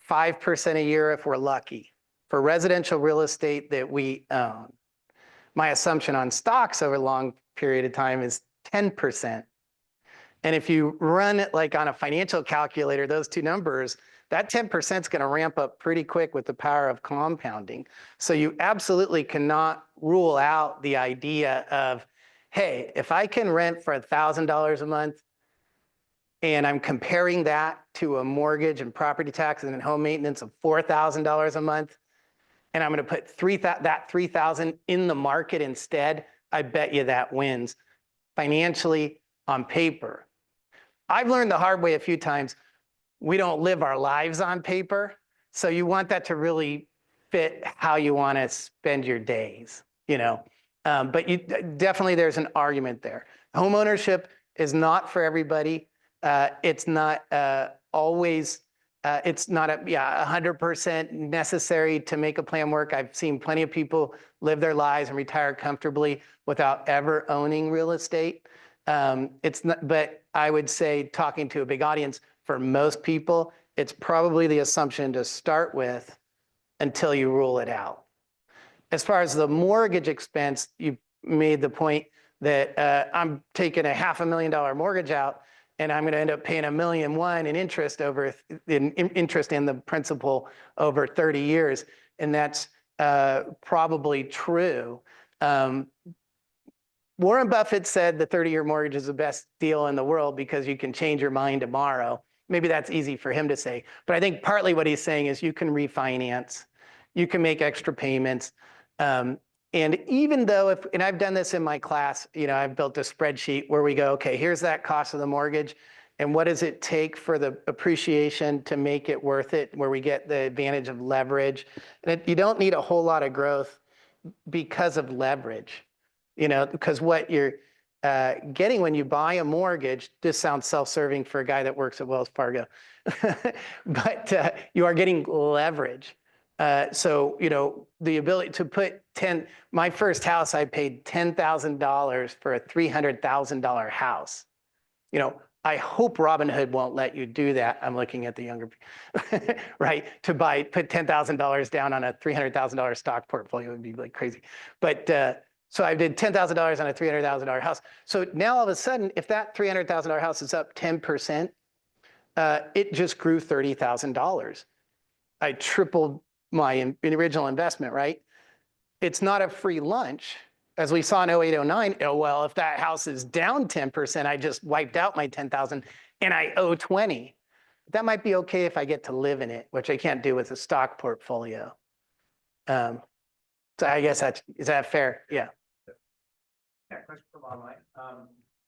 5% a year if we're lucky for residential real estate that we own. My assumption on stocks over a long period of time is 10%. And if you run it like on a financial calculator, those two numbers, that 10% is going to ramp up pretty quick with the power of compounding. So you absolutely cannot rule out the idea of, hey, if I can rent for $1,000 a month, and I'm comparing that to a mortgage and property taxes and home maintenance of $4,000 a month, and I'm going to put that $3,000 in the market instead, I bet you that wins financially on paper. I've learned the hard way a few times. We don't live our lives on paper. So you want that to really fit how you want to spend your days, but definitely there's an argument there. Home ownership is not for everybody. It's not always, it's not 100% necessary to make a plan work. I've seen plenty of people live their lives and retire comfortably without ever owning real estate. It's not, but I would say, talking to a big audience, for most people, it's probably the assumption to start with until you rule it out. As far as the mortgage expense, you made the point that I'm taking a $500,000 mortgage out, and I'm going to end up paying $1.1 million in interest interest in the principal over 30 years, and that's probably true. Warren Buffett said the 30-year mortgage is the best deal in the world because you can change your mind tomorrow. Maybe that's easy for him to say, but I think partly what he's saying is you can refinance, you can make extra payments. And even though and I've done this in my class, I've built a spreadsheet where we go, okay, here's that cost of the mortgage, and what does it take for the appreciation to make it worth it, where we get the advantage of leverage. And you don't need a whole lot of growth because of leverage, because what you're getting when you buy a mortgage, this sounds self-serving for a guy that works at Wells Fargo, but you are getting leverage. So, the ability to put my first house, I paid $10,000 for a $300,000 house. I hope Robinhood won't let you do that. I'm looking at the younger, right? To put $10,000 down on a $300,000 stock portfolio would be like crazy. But so I did $10,000 on a $300,000 house. So now all of a sudden, if that $300,000 house is up 10%, it just grew $30,000. I tripled my original investment, right? It's not a free lunch. As we saw in 08, 09, oh, well, if that house is down 10%, I just wiped out my 10,000 and I owe 20. That might be okay if I get to live in it, which I can't do with a stock portfolio. So I guess is that fair? Yeah. Yeah, question from online.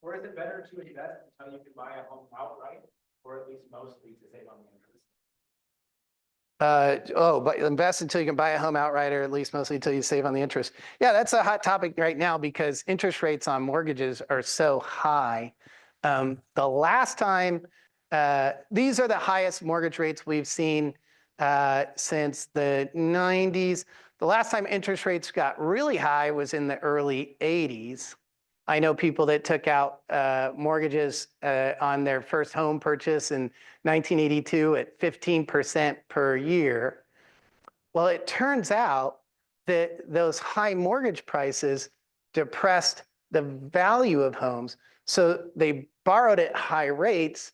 Or is it better to invest until you can buy a home outright, or at least mostly to save on the interest? But invest until you can buy a home outright, or at least mostly until you save on the interest. Yeah, that's a hot topic right now because interest rates on mortgages are so high. The last time, these are the highest mortgage rates we've seen since the 90s. The last time interest rates got really high was in the early 80s. I know people that took out mortgages on their first home purchase in 1982 at 15% per year. Well, it turns out that those high mortgage prices depressed the value of homes. So they borrowed at high rates,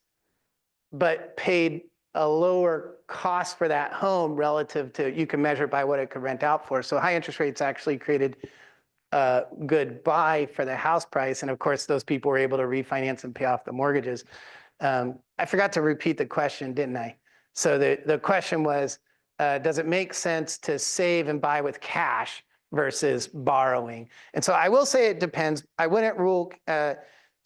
but paid a lower cost for that home relative to, you can measure by what it could rent out for. So high interest rates actually created a good buy for the house price. And of course, those people were able to refinance and pay off the mortgages. I forgot to repeat the question, didn't I? So the question was, does it make sense to save and buy with cash versus borrowing? And so I will say it depends. I wouldn't rule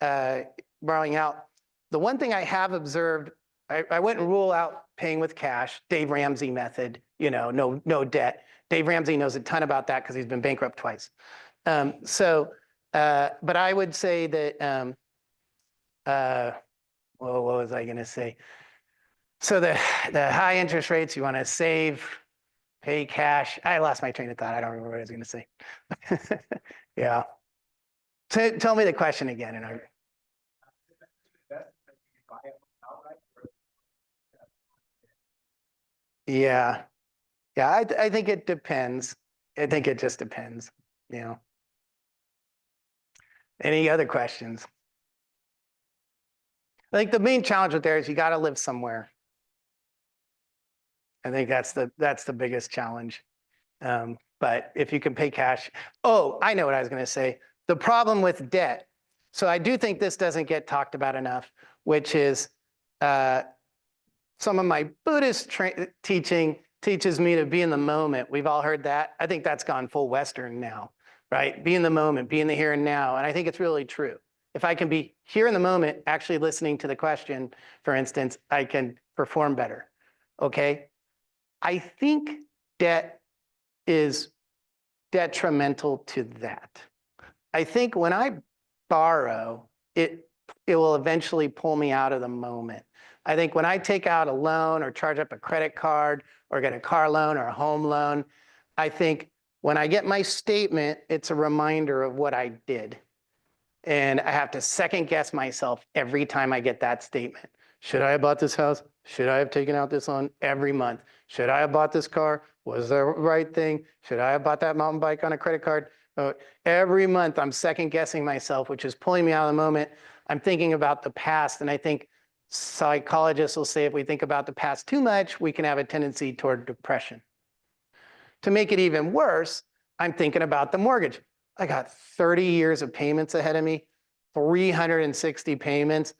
borrowing out. The one thing I have observed, I wouldn't rule out paying with cash, Dave Ramsey method, no debt. Dave Ramsey knows a ton about that because he's been bankrupt twice. But I would say that, well, what was I going to say? So the high interest rates, you want to save, pay cash. I lost my train of thought. I don't remember what I was going to say. Yeah. So tell me the question again. And Invest until you can buy a home outright, or yeah. Yeah, I think it depends. I think it just depends, Any other questions? I think the main challenge with there is you got to live somewhere. I think that's the biggest challenge. But if you can pay cash, I know what I was going to say. The problem with debt. So I do think this doesn't get talked about enough, which is some of my Buddhist teaching teaches me to be in the moment. We've all heard that. I think that's gone full Western now, right? Be in the moment, be in the here and now. And I think it's really true. If I can be here in the moment, actually listening to the question, for instance, I can perform better, okay? I think debt is detrimental to that. I think when I borrow, it will eventually pull me out of the moment. I think when I take out a loan or charge up a credit card or get a car loan or a home loan, I think when I get my statement, it's a reminder of what I did. And I have to second guess myself every time I get that statement. Should I have bought this house? Should I have taken out this loan every month? Should I have bought this car? Was the right thing? Should I have bought that mountain bike on a credit card? Every month I'm second guessing myself, which is pulling me out of the moment. I'm thinking about the past. And I think psychologists will say if we think about the past too much, we can have a tendency toward depression. To make it even worse, I'm thinking about the mortgage. I got 30 years of payments ahead of me, 360 payments.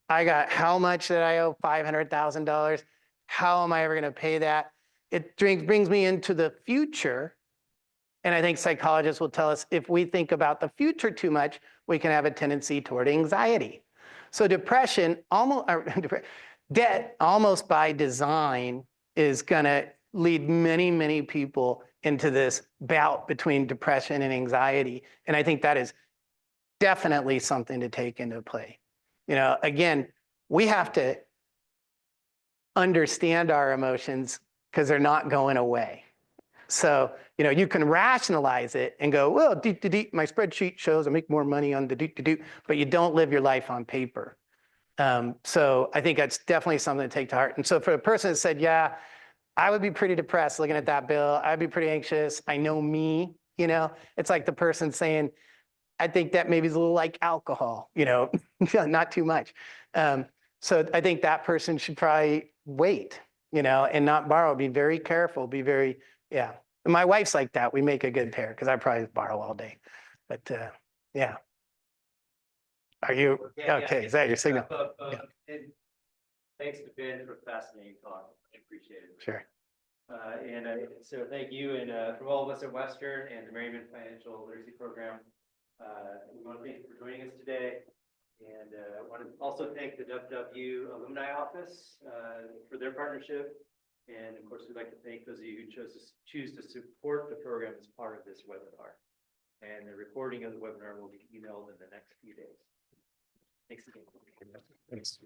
I got how much that I owe? $500,000. How am I ever going to pay that? It brings me into the future. And I think psychologists will tell us if we think about the future too much, we can have a tendency toward anxiety. So depression, debt almost by design is going to lead many, many people into this bout between depression and anxiety. And I think that is definitely something to take into play. Again, we have to understand our emotions because they're not going away. So, you can rationalize it and go, well, my spreadsheet shows I make more money on the but you don't live your life on paper. So I think that's definitely something to take to heart. And so for the person that said, yeah, I would be pretty depressed looking at that bill. I'd be pretty anxious. I know me, it's like the person saying, I think that maybe is a little like alcohol, not too much. So I think that person should probably wait, and not borrow, be very careful, yeah. And my wife's like that. We make a good pair because I probably borrow all day, but yeah. Are you, okay, is that your signal? Yeah. And thanks to Ben for a fascinating talk. I appreciate it. Sure. So thank you, and from all of us at Western and the Merriman Financial Literacy Program, we want to thank you for joining us today. And I want to also thank the WW Alumni Office for their partnership. And of course, we'd like to thank those of you who choose to support the program as part of this webinar. And the recording of the webinar will be emailed in the next few days. Thanks again. Thanks.